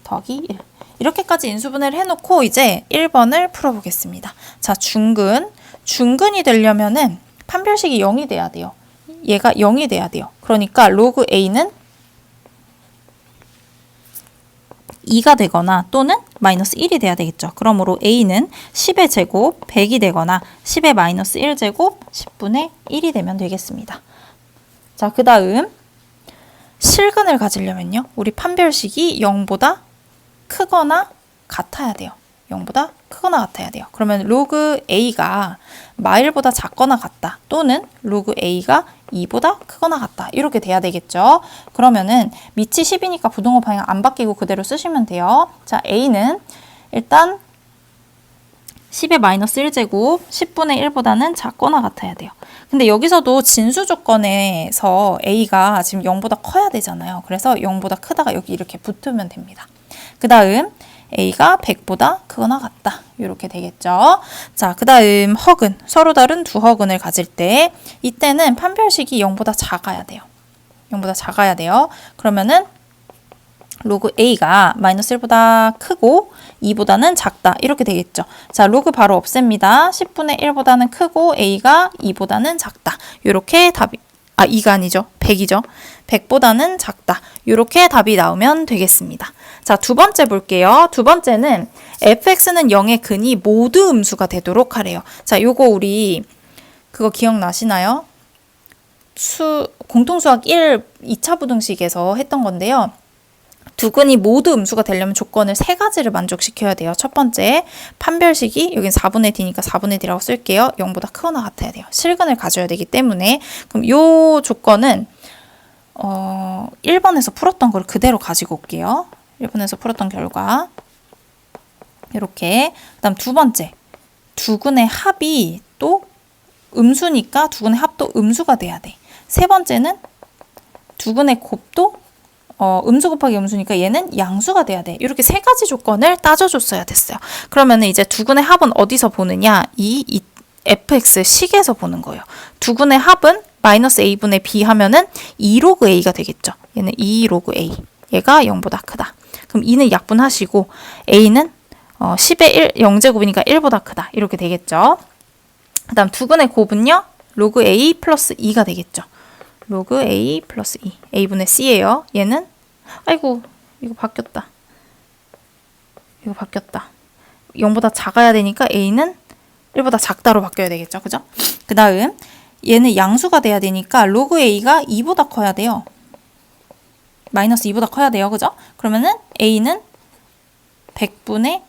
더하기 1 이렇게까지 인수분해를 해놓고 이제 1번을 풀어보겠습니다. 자, 중근이 되려면은 판별식이 0이 돼야 돼요. 얘가 0이 돼야 돼요. 그러니까 로그 a는 2가 되거나 또는 마이너스 1이 돼야 되겠죠. 그러므로 a는 10의 제곱 100이 되거나 10의 마이너스 1제곱 10분의 1이 되면 되겠습니다. 자, 그 다음 실근을 가지려면요. 우리 판별식이 0보다 크거나 같아야 돼요. 0보다 크거나 같아야 돼요. 그러면 로그 a가 마1보다 작거나 같다. 또는 로그 a가 2보다 크거나 같다. 이렇게 돼야 되겠죠. 그러면은 밑이 10이니까 부등호 방향 안 바뀌고 그대로 쓰시면 돼요. 자, a는 일단 10의 마이너스 1제곱 10분의 1보다는 작거나 같아야 돼요. 근데 여기서도 진수 조건에서 a가 지금 0보다 커야 되잖아요. 그래서 0보다 크다가 여기 이렇게 붙으면 됩니다. 그 다음 a가 100보다 크거나 같다. 이렇게 되겠죠. 자, 그 다음 헉은 서로 다른 두 헉은을 가질 때 이때는 판별식이 0보다 작아야 돼요. 0보다 작아야 돼요. 그러면은 로그 A가 마이너스 1보다 크고 2보다는 작다. 이렇게 되겠죠. 자, 로그 바로 없앱니다. 10분의 1보다는 크고 A가 2보다는 작다. 이렇게 답이, 2가 아니죠. 100이죠. 100보다는 작다. 이렇게 답이 나오면 되겠습니다. 자, 두 번째 볼게요. 두 번째는 fx는 0의 근이 모두 음수가 되도록 하래요. 자, 요거 우리 그거 기억나시나요? 공통수학 1, 2차 부등식에서 했던 건데요. 두 근이 모두 음수가 되려면 조건을 세 가지를 만족시켜야 돼요. 첫 번째, 판별식이 여긴 4분의 d니까 4분의 d라고 쓸게요. 0보다 크거나 같아야 돼요. 실근을 가져야 되기 때문에. 그럼 요 조건은 1번에서 풀었던 걸 그대로 가지고 올게요. 1번에서 풀었던 결과 이렇게. 그다음 두 번째, 두 근의 합이 또 음수니까 두 근의 합도 음수가 돼야 돼. 세 번째는 두 근의 곱도 음수 곱하기 음수니까 얘는 양수가 돼야 돼. 이렇게 세 가지 조건을 따져줬어야 됐어요. 그러면 이제 두 근의 합은 어디서 보느냐? 이 fx 식에서 보는 거예요. 두 근의 합은 마이너스 a분의 b 하면은 2 로그 a가 되겠죠. 얘는 2 로그 a. 얘가 0보다 크다. 그럼 2는 약분하시고 a는 10의 1, 0제곱이니까 1보다 크다. 이렇게 되겠죠. 그 다음 두 근의 곱은요. 로그 a 플러스 2가 되겠죠. 로그 a 플러스 2. a분의 c예요. 얘는 아이고 이거 바뀌었다. 0보다 작아야 되니까 a는 1보다 작다로 바뀌어야 되겠죠. 그죠? 그 다음 얘는 양수가 돼야 되니까 로그 a가 2보다 커야 돼요. 마이너스 2보다 커야 돼요. 그죠? 그러면은 a는 100분의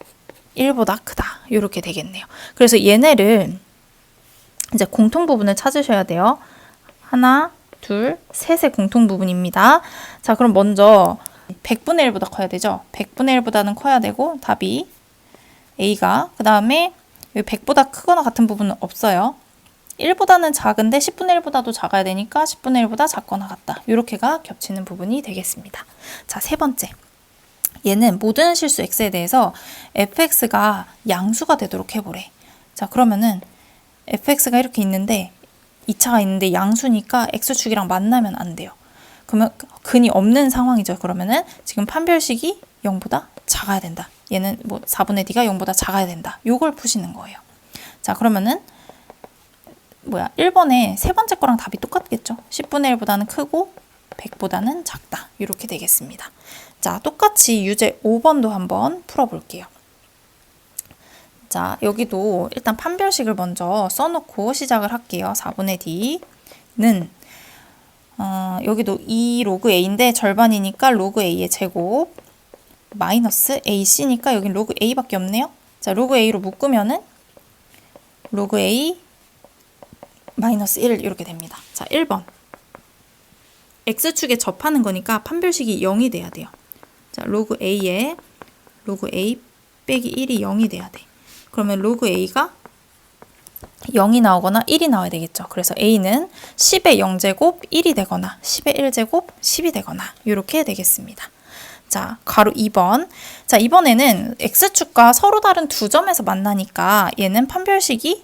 1보다 크다. 이렇게 되겠네요. 그래서 얘네를 이제 공통 부분을 찾으셔야 돼요. 하나, 둘, 셋의 공통 부분입니다. 자, 그럼 먼저 100분의 1보다 커야 되죠. 100분의 1보다는 커야 되고 답이 A가 그 다음에 100보다 크거나 같은 부분은 없어요. 1보다는 작은데 10분의 1보다도 작아야 되니까 10분의 1보다 작거나 같다. 이렇게가 겹치는 부분이 되겠습니다. 자, 세 번째. 얘는 모든 실수 x에 대해서 fx가 양수가 되도록 해보래. 자, 그러면은 fx가 이렇게 있는데 2차가 있는데 양수니까 x축이랑 만나면 안 돼요. 그러면 근이 없는 상황이죠. 그러면은 지금 판별식이 0보다 작아야 된다. 얘는 뭐 4분의 d가 0보다 작아야 된다. 요걸 푸시는 거예요. 자, 그러면은 1번에 세 번째 거랑 답이 똑같겠죠. 10분의 1보다는 크고 100보다는 작다. 이렇게 되겠습니다. 자, 똑같이 유제 5번도 한번 풀어볼게요. 자, 여기도 일단 판별식을 먼저 써놓고 시작을 할게요. 4분의 d는 여기도 2 로그 a인데 절반이니까 로그 a의 제곱 마이너스 ac니까 여긴 로그 a밖에 없네요. 자, 로그 a로 묶으면은 로그 a 마이너스 1 이렇게 됩니다. 자, 1번 x축에 접하는 거니까 판별식이 0이 돼야 돼요. 자, 로그 a에 로그 a 빼기 1이 0이 돼야 돼. 그러면 로그 a가 0이 나오거나 1이 나와야 되겠죠. 그래서 a는 10의 0제곱 1이 되거나 10의 1제곱 10이 되거나 이렇게 되겠습니다. 자, 가로 2번. 자, 이번에는 x축과 서로 다른 두 점에서 만나니까 얘는 판별식이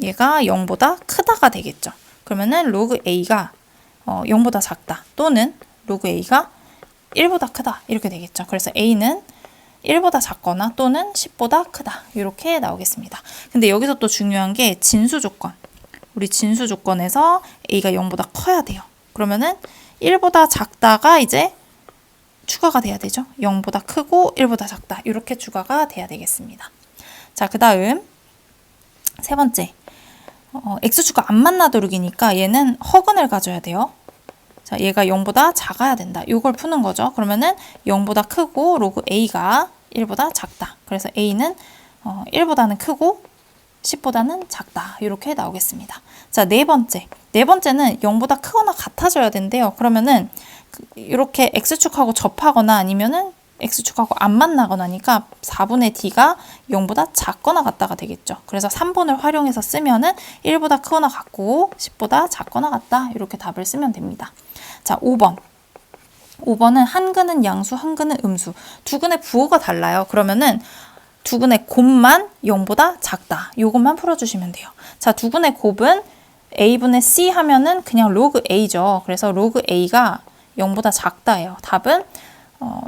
얘가 0보다 크다가 되겠죠. 그러면은 로그 a가 0보다 작다 또는 로그 a가 1보다 크다 이렇게 되겠죠. 그래서 a는 1보다 작거나 또는 10보다 크다 이렇게 나오겠습니다. 근데 여기서 또 중요한 게 진수 조건. 우리 진수 조건에서 a가 0보다 커야 돼요. 그러면은 1보다 작다가 이제 추가가 돼야 되죠. 0보다 크고 1보다 작다 이렇게 추가가 돼야 되겠습니다. 자, 그 다음 세 번째 x축과 안 만나도록이니까 얘는 허근을 가져야 돼요. 자, 얘가 0보다 작아야 된다. 이걸 푸는 거죠. 그러면은 0보다 크고 로그 a가 1보다 작다. 그래서 a는 1보다는 크고 10보다는 작다. 이렇게 나오겠습니다. 자, 네 번째는 0보다 크거나 같아져야 된대요. 그러면은 이렇게 x축하고 접하거나 아니면은 x축하고 안 만나거나니까 4분의 d가 0보다 작거나 같다가 되겠죠. 그래서 3번을 활용해서 쓰면은 1보다 크거나 같고 10보다 작거나 같다. 이렇게 답을 쓰면 됩니다. 자, 5번은 한 근은 양수, 한 근은 음수. 두 근의 부호가 달라요. 그러면은 두 근의 곱만 0보다 작다. 요것만 풀어주시면 돼요. 자, 두 근의 곱은 a분의 c 하면은 그냥 로그 a죠. 그래서 로그 a가 0보다 작다예요. 답은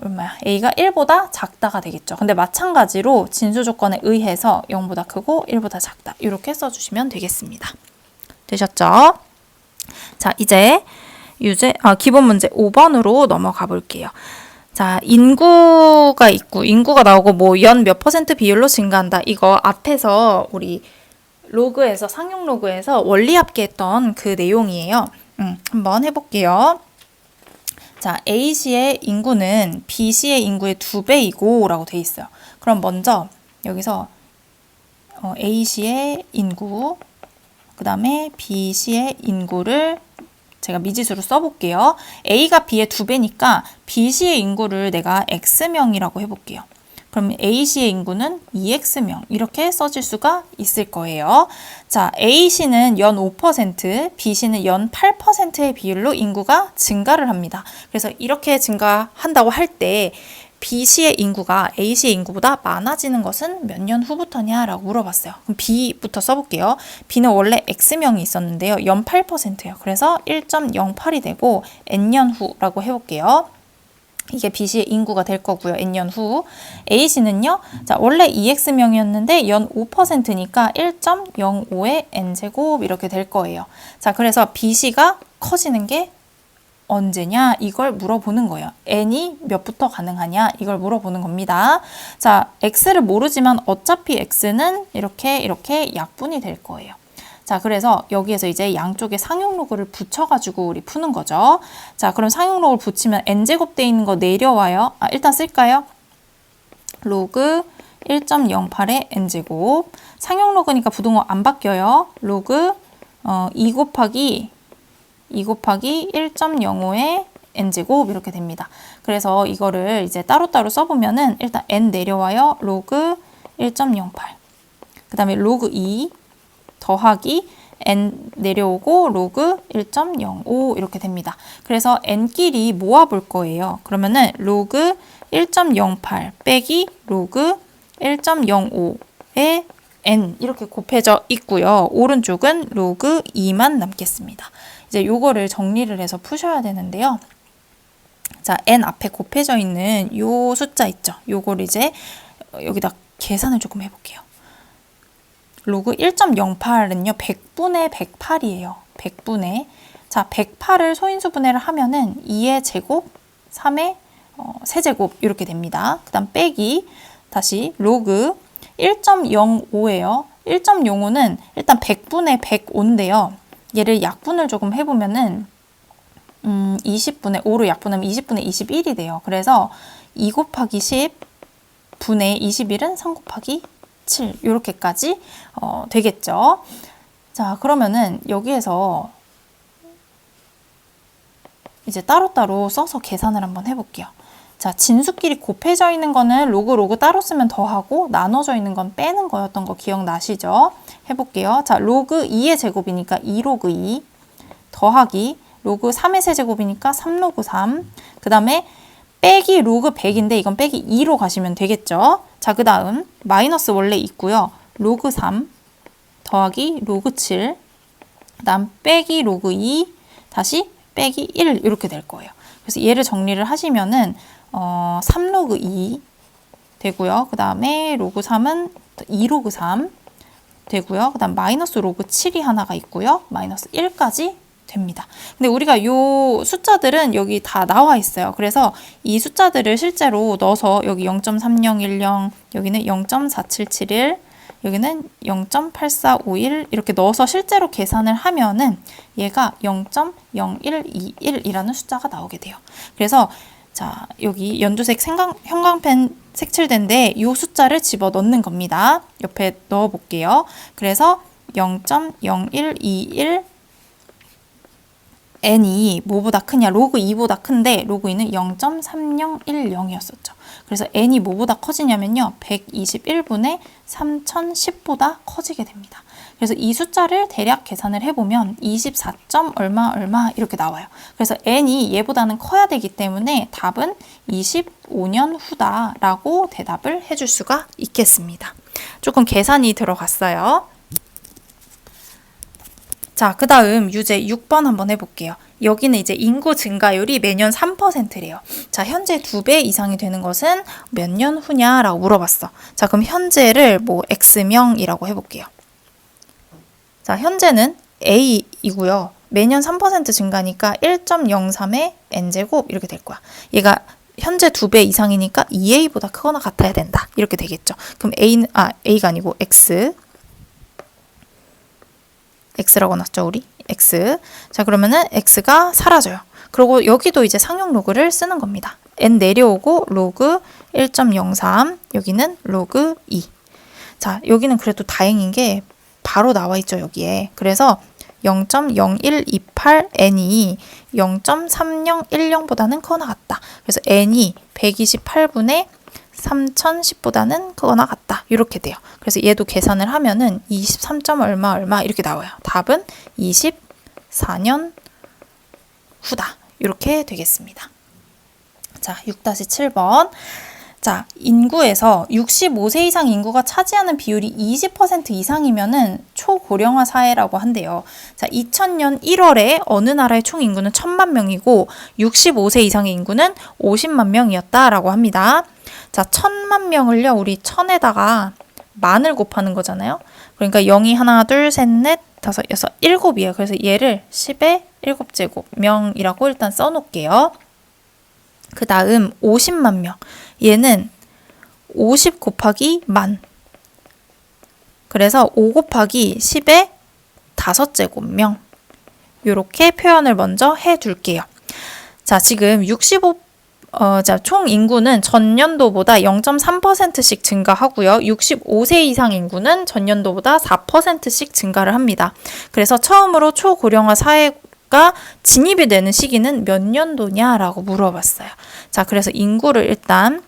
얼마야? A가 1보다 작다가 되겠죠. 근데 마찬가지로 진수 조건에 의해서 0보다 크고 1보다 작다. 이렇게 써주시면 되겠습니다. 되셨죠? 자, 이제 기본 문제 5번으로 넘어가 볼게요. 자, 인구가 있고, 인구가 나오고, 뭐, 연 몇 % 비율로 증가한다. 이거 앞에서 우리 로그에서, 상용 로그에서 원리 합계했던 그 내용이에요. 한번 해볼게요. 자, A시의 인구는 B시의 인구의 2배이고 라고 돼 있어요. 그럼 먼저 여기서 A시의 인구, 그 다음에 B시의 인구를 제가 미지수로 써볼게요. A가 B의 2배니까 B시의 인구를 내가 X명이라고 해볼게요. 그럼 A시의 인구는 2X명 이렇게 써질 수가 있을 거예요. 자, A시는 연 5%, B시는 연 8%의 비율로 인구가 증가를 합니다. 그래서 이렇게 증가한다고 할 때 B시의 인구가 A시의 인구보다 많아지는 것은 몇 년 후부터냐라고 물어봤어요. 그럼 B부터 써볼게요. B는 원래 X명이 있었는데요. 연 8%예요. 그래서 1.08이 되고 N년 후라고 해볼게요. 이게 B시의 인구가 될 거고요. N년 후. A시는요. 자, 원래 2X명이었는데 연 5%니까 1.05의 N제곱 이렇게 될 거예요. 자, 그래서 B시가 커지는 게 언제냐? 이걸 물어보는 거예요. N이 몇부터 가능하냐? 이걸 물어보는 겁니다. 자, X를 모르지만 어차피 X는 이렇게 약분이 될 거예요. 자, 그래서 여기에서 이제 양쪽에 상용 로그를 붙여가지고 우리 푸는 거죠. 자, 그럼 상용 로그를 붙이면 n제곱 돼 있는 거 내려와요. 일단 쓸까요? 로그 1.08의 n제곱. 상용 로그니까 부등호 안 바뀌어요. 로그 2 곱하기 1.05의 n제곱 이렇게 됩니다. 그래서 이거를 이제 따로따로 써보면은 일단 n 내려와요. 로그 1.08. 그 다음에 로그 2 더하기 n 내려오고 로그 1.05 이렇게 됩니다. 그래서 n끼리 모아볼 거예요. 그러면은 로그 1.08 빼기 로그 1.05에 n 이렇게 곱해져 있고요. 오른쪽은 로그 2만 남겠습니다. 이제 요거를 정리를 해서 푸셔야 되는데요. 자, n 앞에 곱해져 있는 요 숫자 있죠. 요거를 이제 여기다 계산을 조금 해볼게요. 로그 1.08은요, 100분의 108이에요. 100분의. 자, 108을 소인수 분해를 하면은 2의 제곱, 3의 세제곱 이렇게 됩니다. 그 다음 빼기, 다시 로그 1.05예요. 1.05는 일단 100분의 105인데요. 얘를 약분을 조금 해보면은 20분의 5로 약분하면 20분의 21이 돼요. 그래서 2 곱하기 10 분의 21은 3 곱하기 7 이렇게까지 되겠죠. 자, 그러면은 여기에서 이제 따로따로 써서 계산을 한번 해볼게요. 자, 진수끼리 곱해져 있는 거는 로그 따로 쓰면 더하고 나눠져 있는 건 빼는 거였던 거 기억나시죠? 해볼게요. 자, 로그 2의 제곱이니까 2로그 2 더하기 로그 3의 세제곱이니까 3로그 3 그 다음에 빼기 로그 100인데 이건 빼기 2로 가시면 되겠죠. 자, 그 다음 마이너스 원래 있고요. 로그 3 더하기 로그 7 그 다음 빼기 로그 2 다시 빼기 1 이렇게 될 거예요. 그래서 얘를 정리를 하시면은 3로그 2 되고요. 그 다음에 로그 3은 2로그 3 되고요. 그 다음 마이너스 로그 7이 하나가 있고요. 마이너스 1까지 됩니다. 근데 우리가 요 숫자들은 여기 다 나와 있어요. 그래서 이 숫자들을 실제로 넣어서 여기 0.3010, 여기는 0.4771, 여기는 0.8451 이렇게 넣어서 실제로 계산을 하면은 얘가 0.0121이라는 숫자가 나오게 돼요. 그래서 자, 여기 연두색 형광펜 색칠된데 이 숫자를 집어 넣는 겁니다. 옆에 넣어 볼게요. 그래서 0.0121 n이 뭐보다 크냐? 로그 2보다 큰데 로그 2는 0.3010이었었죠. 그래서 n이 뭐보다 커지냐면요. 121분의 3010보다 커지게 됩니다. 그래서 이 숫자를 대략 계산을 해보면 24. 얼마 이렇게 나와요. 그래서 n이 얘보다는 커야 되기 때문에 답은 25년 후다라고 대답을 해줄 수가 있겠습니다. 조금 계산이 들어갔어요. 자, 그 다음 유제 6번 한번 해볼게요. 여기는 이제 인구 증가율이 매년 3%래요. 자, 현재 2배 이상이 되는 것은 몇 년 후냐라고 물어봤어. 자, 그럼 현재를 뭐 X명이라고 해볼게요. 자, 현재는 A이고요. 매년 3% 증가니까 1.03의 N제곱 이렇게 될 거야. 얘가 현재 2배 이상이니까 2A보다 크거나 같아야 된다. 이렇게 되겠죠. 그럼 A가 아니고 X라고 놨죠, 우리? X. 자, 그러면은 X가 사라져요. 그리고 여기도 이제 상용 로그를 쓰는 겁니다. N 내려오고 로그 1.03, 여기는 로그 2. 자, 여기는 그래도 다행인 게 바로 나와 있죠, 여기에. 그래서 0.0128n이 0.3010보다는 크거나 같다. 그래서 n이 128분의 3010보다는 크거나 같다. 이렇게 돼요. 그래서 얘도 계산을 하면은 23점 얼마 얼마 이렇게 나와요. 답은 24년 후다. 이렇게 되겠습니다. 자, 6-7번. 자, 인구에서 65세 이상 인구가 차지하는 비율이 20% 이상이면은 초고령화 사회라고 한대요. 자, 2000년 1월에 어느 나라의 총 인구는 1000만 명이고 65세 이상의 인구는 50만 명이었다라고 합니다. 자, 1000만 명을요, 우리 1000에다가 만을 곱하는 거잖아요. 그러니까 0이 하나, 둘, 셋, 넷, 다섯, 여섯, 일곱이에요. 그래서 얘를 10의 7제곱 명이라고 일단 써놓을게요. 그 다음 50만 명. 얘는 50 곱하기 만. 그래서 5 곱하기 10의 5제곱 명. 이렇게 표현을 먼저 해둘게요. 자, 지금 총 인구는 전년도보다 0.3%씩 증가하고요. 65세 이상 인구는 전년도보다 4%씩 증가를 합니다. 그래서 처음으로 초고령화 사회가 진입이 되는 시기는 몇 년도냐라고 물어봤어요. 자, 그래서 인구를 일단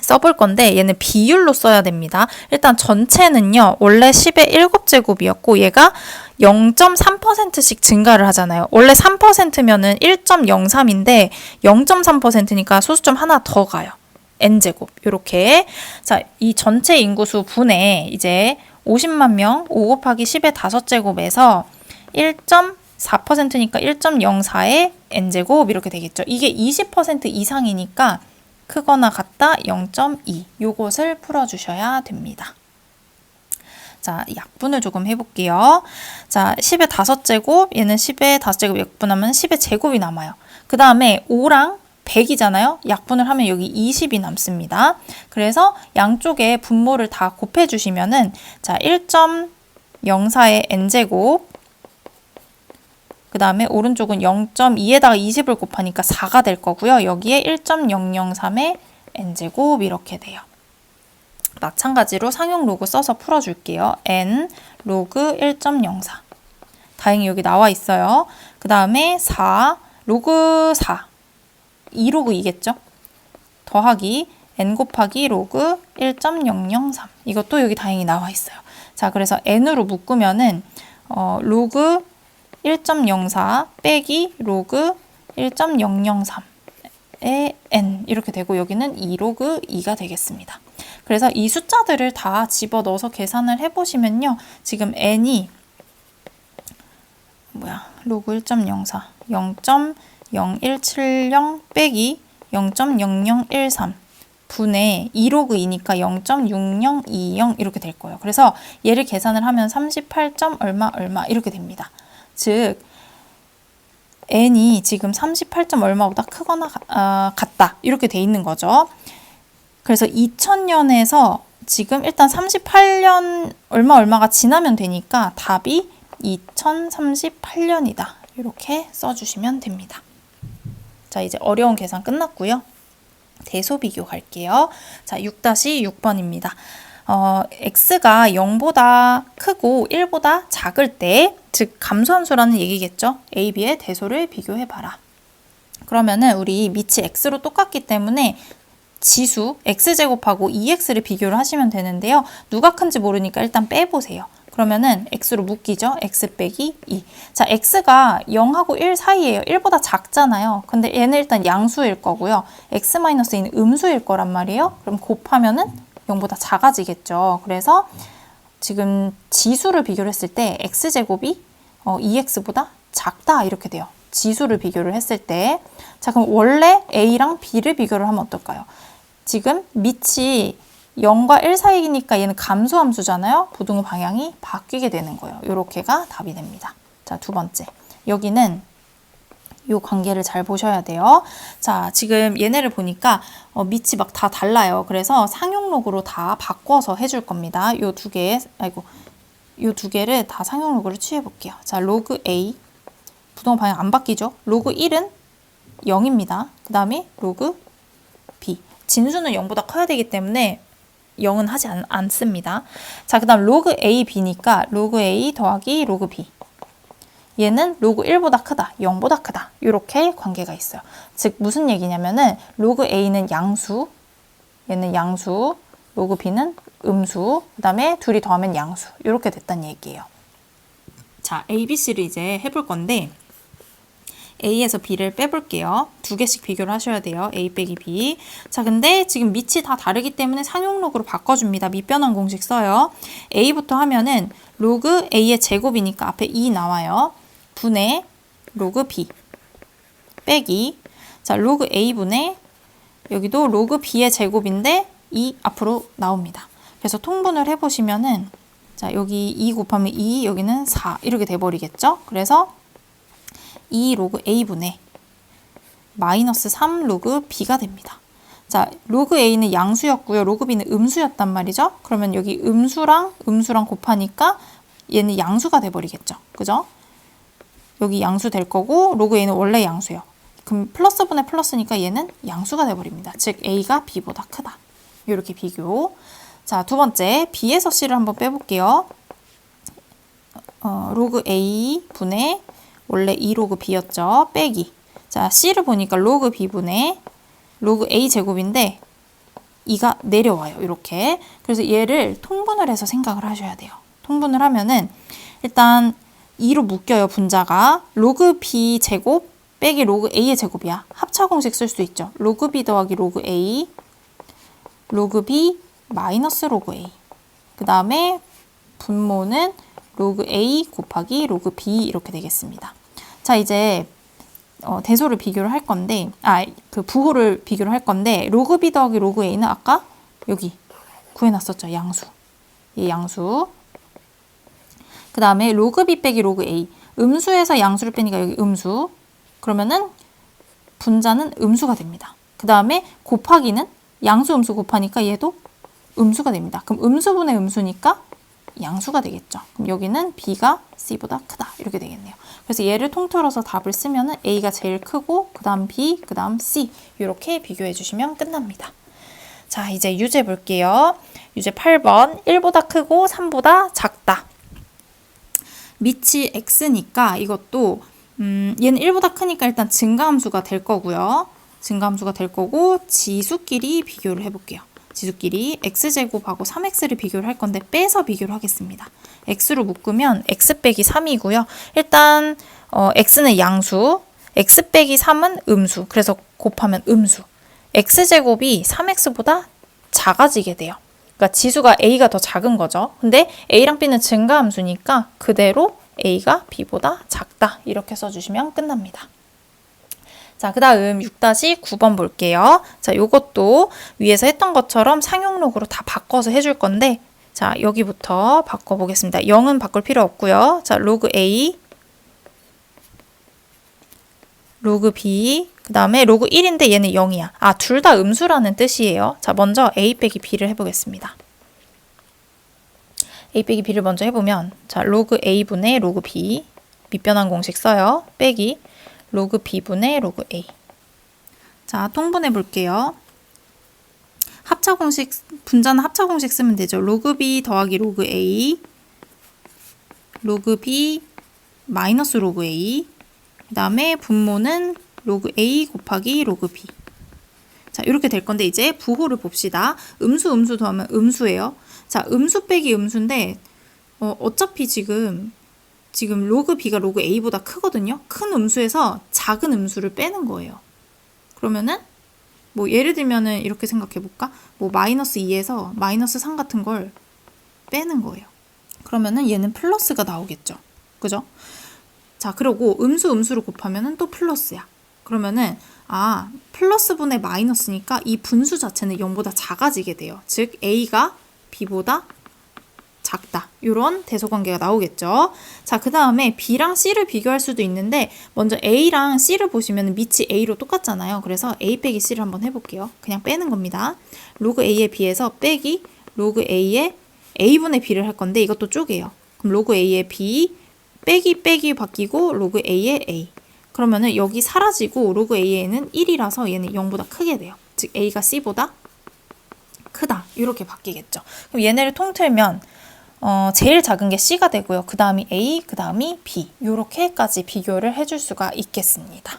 써볼 건데 얘는 비율로 써야 됩니다. 일단 전체는요. 원래 10의 7제곱이었고 얘가 0.3%씩 증가를 하잖아요. 원래 3%면은 1.03인데 0.3%니까 소수점 하나 더 가요. n제곱 이렇게. 자, 이 전체 인구수 분의 이제 50만 명 5 곱하기 10의 5제곱에서 1.4%니까 1.04의 n제곱 이렇게 되겠죠. 이게 20% 이상이니까 크거나 같다 0.2 요것을 풀어주셔야 됩니다. 자, 약분을 조금 해볼게요. 자, 10의 5제곱 얘는 10의 5제곱 약분하면 10의 제곱이 남아요. 그 다음에 5랑 100이잖아요. 약분을 하면 여기 20이 남습니다. 그래서 양쪽에 분모를 다 곱해주시면은 자, 1.04의 n제곱 그 다음에 오른쪽은 0.2에다가 20을 곱하니까 4가 될 거고요. 여기에 1.003의 n제곱 이렇게 돼요. 마찬가지로 상용 로그 써서 풀어줄게요. n 로그 1.04 다행히 여기 나와 있어요. 그 다음에 4 로그 4 2 로그 2겠죠? 더하기 n 곱하기 로그 1.003 이것도 여기 다행히 나와 있어요. 자, 그래서 n으로 묶으면은 로그 1.04 빼기 로그 1.003의 n 이렇게 되고 여기는 2 로그 2가 되겠습니다. 그래서 이 숫자들을 다 집어넣어서 계산을 해보시면요. 지금 n이 로그 1.04 0.0170 빼기 0.0013 분의 2 로그 2니까 0.6020 이렇게 될 거예요. 그래서 얘를 계산을 하면 38점 얼마 얼마 이렇게 됩니다. 즉 n이 지금 38점 얼마보다 크거나 같다 이렇게 돼 있는 거죠. 그래서 2000년에서 지금 일단 38년 얼마가 지나면 되니까 답이 2038년이다. 이렇게 써주시면 됩니다. 자, 이제 어려운 계산 끝났고요. 대소 비교 갈게요. 자, 6-6번입니다. x가 0보다 크고 1보다 작을 때, 즉 감소함수라는 얘기겠죠. a, b의 대소를 비교해봐라. 그러면은 우리 밑이 x로 똑같기 때문에 지수 x제곱하고 2x를 비교를 하시면 되는데요. 누가 큰지 모르니까 일단 빼보세요. 그러면은 x로 묶이죠. x 빼기 2. 자, x가 0하고 1 사이에요. 1보다 작잖아요. 근데 얘는 일단 양수일 거고요. x-2는 음수일 거란 말이에요. 그럼 곱하면은 0보다 작아지겠죠. 그래서 지금 지수를 비교를 했을 때 x제곱이 2x보다 작다 이렇게 돼요. 지수를 비교를 했을 때. 자, 그럼 원래 a랑 b를 비교를 하면 어떨까요? 지금 밑이 0과 1 사이니까 얘는 감소함수잖아요. 부등호 방향이 바뀌게 되는 거예요. 요렇게가 답이 됩니다. 자, 두 번째. 여기는 요 관계를 잘 보셔야 돼요. 자, 지금 얘네를 보니까 밑이 막 다 달라요. 그래서 상용록으로 다 바꿔서 해줄 겁니다. 요 두 개를 다 상용록으로 취해 볼게요. 자, 로그 A 부등호 방향 안 바뀌죠? 로그 1은 0입니다. 그 다음에 로그 B 진수는 0보다 커야 되기 때문에 0은 하지 않습니다. 자, 그 다음 로그 A, B니까 로그 A 더하기 로그 B 얘는 로그 1보다 크다, 0보다 크다 이렇게 관계가 있어요. 즉 무슨 얘기냐면은 로그 A는 양수, 얘는 양수, 로그 B는 음수, 그 다음에 둘이 더하면 양수 이렇게 됐다는 얘기예요. 자, A, B, C를 이제 해볼 건데 A에서 B를 빼볼게요. 두 개씩 비교를 하셔야 돼요. A 빼기 B. 자, 근데 지금 밑이 다 다르기 때문에 상용록으로 바꿔줍니다. 밑변환 공식 써요. A부터 하면은 로그 A의 제곱이니까 앞에 2 나와요. 분의 로그 B 빼기. 자, 로그 A 분의 여기도 로그 B의 제곱인데 2 앞으로 나옵니다. 그래서 통분을 해보시면은 자, 여기 2 곱하면 2, 여기는 4 이렇게 돼버리겠죠? 그래서 2 로그 A분의 마이너스 3 로그 B가 됩니다. 자, 로그 A는 양수였고요. 로그 B는 음수였단 말이죠. 그러면 여기 음수랑 곱하니까 얘는 양수가 돼버리겠죠. 그죠? 여기 양수 될 거고 로그 A는 원래 양수예요. 그럼 플러스분의 플러스니까 얘는 양수가 돼버립니다. 즉 A가 B보다 크다. 이렇게 비교. 자, 두 번째 B에서 C를 한번 빼볼게요. 로그 A 분의 원래 2로그 B였죠. 빼기. 자, C를 보니까 로그 B분의 로그 A 제곱인데 2가 내려와요. 이렇게. 그래서 얘를 통분을 해서 생각을 하셔야 돼요. 통분을 하면은 일단 2로 묶여요. 분자가. 로그 B 제곱 빼기 로그 A의 제곱이야. 합차 공식 쓸 수 있죠. 로그 B 더하기 로그 A 로그 B 마이너스 로그 A 그 다음에 분모는 로그 A 곱하기 로그 B 이렇게 되겠습니다. 자, 이제 대소를 비교를 할 건데 그 부호를 비교를 할 건데 로그 B 더하기 로그 A는 아까 여기 구해놨었죠. 양수. 이 양수. 그 다음에 로그 B 빼기 로그 A 음수에서 양수를 빼니까 여기 음수. 그러면은 분자는 음수가 됩니다. 그 다음에 곱하기는 양수 음수 곱하니까 얘도 음수가 됩니다. 그럼 음수분의 음수니까 양수가 되겠죠. 그럼 여기는 B가 C보다 크다 이렇게 되겠네요. 그래서 얘를 통틀어서 답을 쓰면은 A가 제일 크고 그 다음 B, 그 다음 C 이렇게 비교해 주시면 끝납니다. 자, 이제 유제 볼게요. 유제 8번 1보다 크고 3보다 작다. 밑이 X니까 이것도 얘는 1보다 크니까 일단 증가함수가 될 거고요. 증가함수가 될 거고 지수끼리 비교를 해볼게요. 지수끼리 x제곱하고 3x를 비교를 할 건데 빼서 비교를 하겠습니다. x로 묶으면 x 빼기 3이고요. 일단 x는 양수, x 빼기 3은 음수. 그래서 곱하면 음수. x제곱이 3x보다 작아지게 돼요. 그러니까 지수가 a가 더 작은 거죠. 근데 a랑 b는 증가함수니까 그대로 a가 b보다 작다. 이렇게 써주시면 끝납니다. 자, 그 다음 6-9번 볼게요. 자, 요것도 위에서 했던 것처럼 상용록으로 다 바꿔서 해줄 건데, 자, 여기부터 바꿔보겠습니다. 0은 바꿀 필요 없고요. 자, 로그 A, 로그 B, 그 다음에 로그 1인데 얘는 0이야. 아, 둘 다 음수라는 뜻이에요. 자, 먼저 A 빼기 B를 해보겠습니다. A 빼기 B를 먼저 해보면, 자, 로그 A분의 로그 B, 밑변환 공식 써요. 빼기 로그 B분의 로그 A. 자, 통분해 볼게요. 합차 공식, 분자는 합차 공식 쓰면 되죠. 로그 B 더하기 로그 A, 로그 B 마이너스 로그 A, 그 다음에 분모는 로그 A 곱하기 로그 B. 자, 이렇게 될 건데 이제 부호를 봅시다. 음수 더하면 음수예요. 자, 음수 빼기 음수인데 어차피 지금 로그 B가 로그 A보다 크거든요. 큰 음수에서 작은 음수를 빼는 거예요. 그러면은 뭐 예를 들면은 이렇게 생각해 볼까? 뭐 마이너스 2에서 마이너스 3 같은 걸 빼는 거예요. 그러면은 얘는 플러스가 나오겠죠. 그죠? 자, 그리고 음수를 곱하면은 또 플러스야. 그러면은 플러스분의 마이너스니까 이 분수 자체는 0보다 작아지게 돼요. 즉 A가 B보다 작다. 이런 대소관계가 나오겠죠. 자, 그 다음에 B랑 C를 비교할 수도 있는데 먼저 A랑 C를 보시면 밑이 A로 똑같잖아요. 그래서 A 빼기 C를 한번 해볼게요. 그냥 빼는 겁니다. 로그 A에 B에서 빼기 로그 A에 A분의 B를 할 건데 이것도 쪼개요. 그럼 로그 A에 B 빼기 바뀌고 로그 A에 A. 그러면은 여기 사라지고 로그 A에는 1이라서 얘는 0보다 크게 돼요. 즉 A가 C보다 크다. 이렇게 바뀌겠죠. 그럼 얘네를 통틀면 제일 작은 게 C가 되고요. 그 다음이 A, 그 다음이 B. 이렇게까지 비교를 해줄 수가 있겠습니다.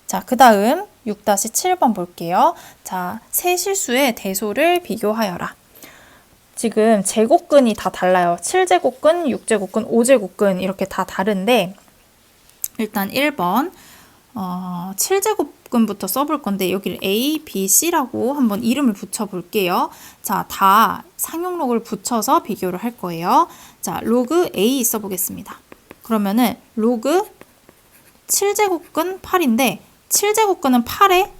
자, 그 다음 6-7번 볼게요. 자, 세 실수의 대소를 비교하여라. 지금 제곱근이 다 달라요. 7제곱근, 6제곱근, 5제곱근 이렇게 다 다른데 일단 1번 7제곱근부터 써볼 건데 여기를 A, B, C라고 한번 이름을 붙여볼게요. 자, 다 상용록을 붙여서 비교를 할 거예요. 자, 로그 A 써보겠습니다. 그러면은 로그 7제곱근 8인데 7제곱근은 8에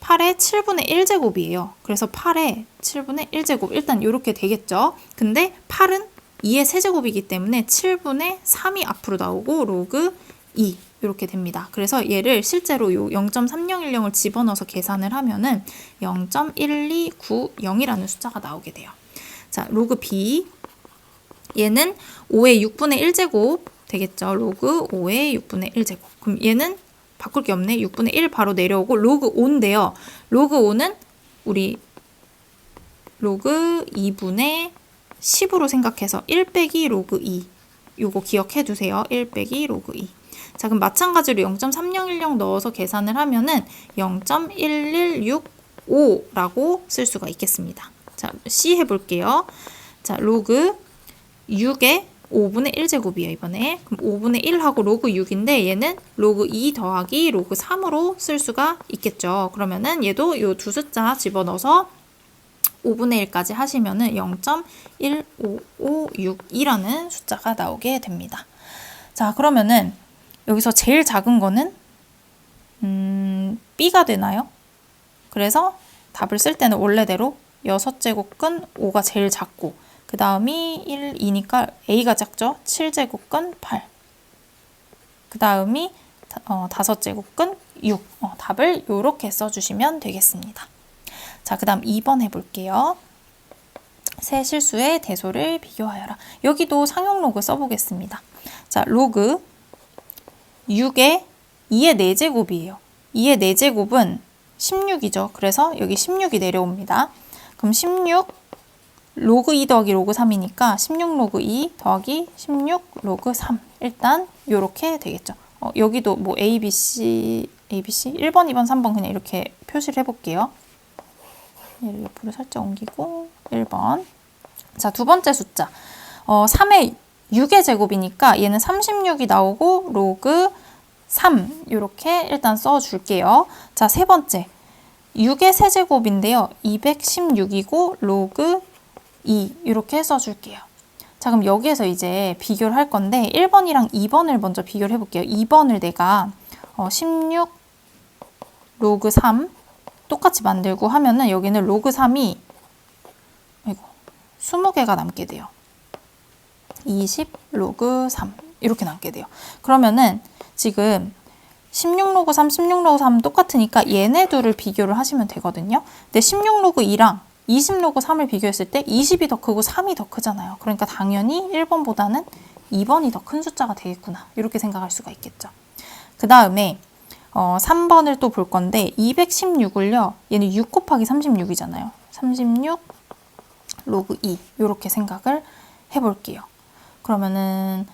7분의 1제곱이에요. 그래서 8에 7분의 1제곱 일단 이렇게 되겠죠. 근데 8은 2의 세제곱이기 때문에 7분의 3이 앞으로 나오고 로그 2 이렇게 됩니다. 그래서 얘를 실제로 요 0.3010을 집어넣어서 계산을 하면은 0.1290이라는 숫자가 나오게 돼요. 자, 로그 B 얘는 5의 6분의 1제곱 되겠죠. 로그 5의 6분의 1제곱. 그럼 얘는 바꿀 게 없네. 6분의 1 바로 내려오고 로그 5인데요. 로그 5는 우리 로그 2분의 10으로 생각해서 1 빼기 로그 2 요거 기억해 두세요. 1 빼기 로그 2. 자, 그럼 마찬가지로 0.3010 넣어서 계산을 하면은 0.1165라고 쓸 수가 있겠습니다. 자, C 해볼게요. 자, 로그 6의 5분의 1제곱이에요, 이번에. 그럼 5분의 1하고 로그 6인데 얘는 로그 2 더하기 로그 3으로 쓸 수가 있겠죠. 그러면은 얘도 요 두 숫자 집어넣어서 5분의 1까지 하시면은 0.15562라는 숫자가 나오게 됩니다. 자, 그러면은 여기서 제일 작은 거는 B가 되나요? 그래서 답을 쓸 때는 원래대로 6제곱근 5가 제일 작고 그 다음이 1, 2니까 A가 작죠? 7제곱근 8. 그 다음이 5제곱근 6. 답을 이렇게 써주시면 되겠습니다. 자, 그 다음 2번 해볼게요. 세 실수의 대소를 비교하여라. 여기도 상용로그 써보겠습니다. 자, 로그 6의 2의 4제곱이에요. 2의 4제곱은 16이죠. 그래서 여기 16이 내려옵니다. 그럼 16 로그 2 더하기 로그 3이니까 16 로그 2 더하기 16 로그 3. 일단 요렇게 되겠죠. 여기도 뭐 A, B, C 1번, 2번, 3번 그냥 이렇게 표시를 해볼게요. 얘를 옆으로 살짝 옮기고 1번. 자, 두 번째 숫자 3의 6의 제곱이니까 얘는 36이 나오고 로그 3 이렇게 일단 써줄게요. 자, 세 번째 6의 세제곱인데요. 216이고 로그 2 이렇게 써줄게요. 자, 그럼 여기에서 이제 비교를 할 건데 1번이랑 2번을 먼저 비교를 해볼게요. 2번을 내가 16 로그 3 똑같이 만들고 하면은 여기는 로그 3이 20개가 남게 돼요. 20 로그 3 이렇게 남게 돼요. 그러면은 지금 16 로그 3, 16 로그 3 똑같으니까 얘네 둘을 비교를 하시면 되거든요. 근데 16 로그 2랑 20 로그 3을 비교했을 때 20이 더 크고 3이 더 크잖아요. 그러니까 당연히 1번보다는 2번이 더 큰 숫자가 되겠구나. 이렇게 생각할 수가 있겠죠. 그 다음에 3번을 또 볼 건데 216을요. 얘는 6 곱하기 36이잖아요. 36 로그 2 이렇게 생각을 해볼게요. 그러면은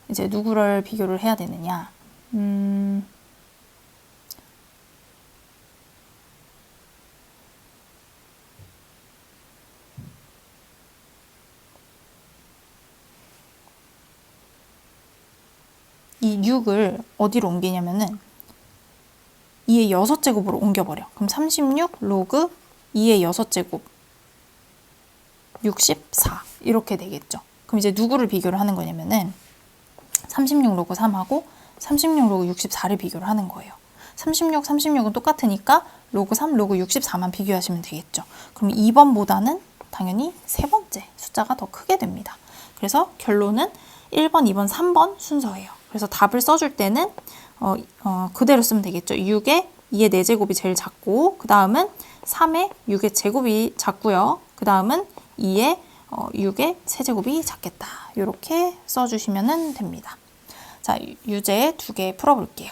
이제 누구를 비교를 해야 되느냐. 이 6을 어디로 옮기냐면은 2의 6제곱으로 옮겨버려. 그럼 36 로그 2의 6제곱 64 이렇게 되겠죠. 그럼 이제 누구를 비교를 하는 거냐면은 36 로그 3하고 36 로그 64를 비교를 하는 거예요. 36, 36은 똑같으니까 로그 3, 로그 64만 비교하시면 되겠죠. 그럼 2번보다는 당연히 세 번째 숫자가 더 크게 됩니다. 그래서 결론은 1번, 2번, 3번 순서예요. 그래서 답을 써줄 때는 그대로 쓰면 되겠죠. 6에 2의 4제곱이 제일 작고 그 다음은 3에 6의 제곱이 작고요. 그 다음은 2에 6의 세제곱이 작겠다. 이렇게 써주시면 됩니다. 자, 유제 2개 풀어볼게요.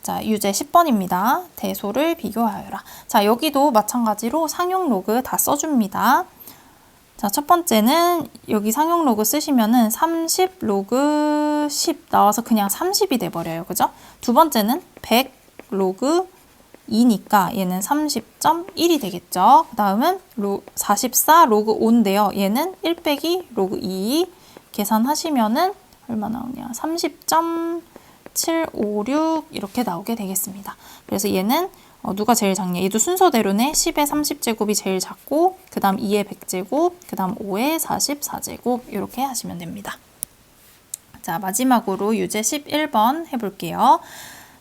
자, 유제 10번입니다. 대소를 비교하여라. 자, 여기도 마찬가지로 상용 로그 다 써줍니다. 자, 첫 번째는 여기 상용 로그 쓰시면은 30 로그 10 나와서 그냥 30이 돼버려요. 그죠? 두 번째는 100 로그 2니까 얘는 30.1이 되겠죠. 그 다음은 44 로그 5인데요. 얘는 1 빼기 로그 2 계산하시면은 얼마 나오냐? 30.756 이렇게 나오게 되겠습니다. 그래서 얘는 누가 제일 작냐? 얘도 순서대로네. 10의 30제곱이 제일 작고 그 다음 2의 100제곱, 그 다음 5의 44제곱 이렇게 하시면 됩니다. 자, 마지막으로 유제 11번 해볼게요.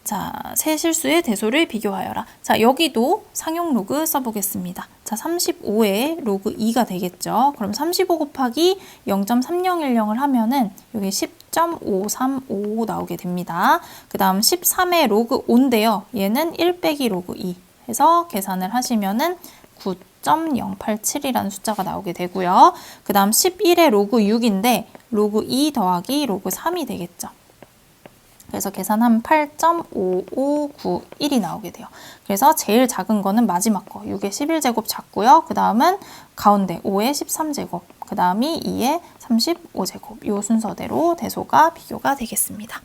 자, 세 실수의 대소를 비교하여라. 자, 여기도 상용 로그 써보겠습니다. 자, 35의 로그 2가 되겠죠. 그럼 35 곱하기 0.3010을 하면은 여기 10.535 나오게 됩니다. 그 다음 13의 로그 5인데요. 얘는 1 빼기 로그 2 해서 계산을 하시면은 9.087이라는 숫자가 나오게 되고요. 그 다음 11의 로그 6인데 로그 2 더하기 로그 3이 되겠죠. 그래서 계산하면 8.5591이 나오게 돼요. 그래서 제일 작은 거는 마지막 거 6의 11제곱 작고요. 그 다음은 가운데 5의 13제곱, 그 다음이 2의 35제곱 이 순서대로 대소가 비교가 되겠습니다.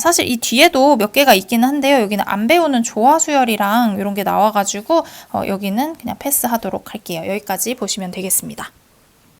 사실 이 뒤에도 몇 개가 있기는 한데요. 여기는 안 배우는 조화수열이랑 이런 게 나와가지고 여기는 그냥 패스하도록 할게요. 여기까지 보시면 되겠습니다.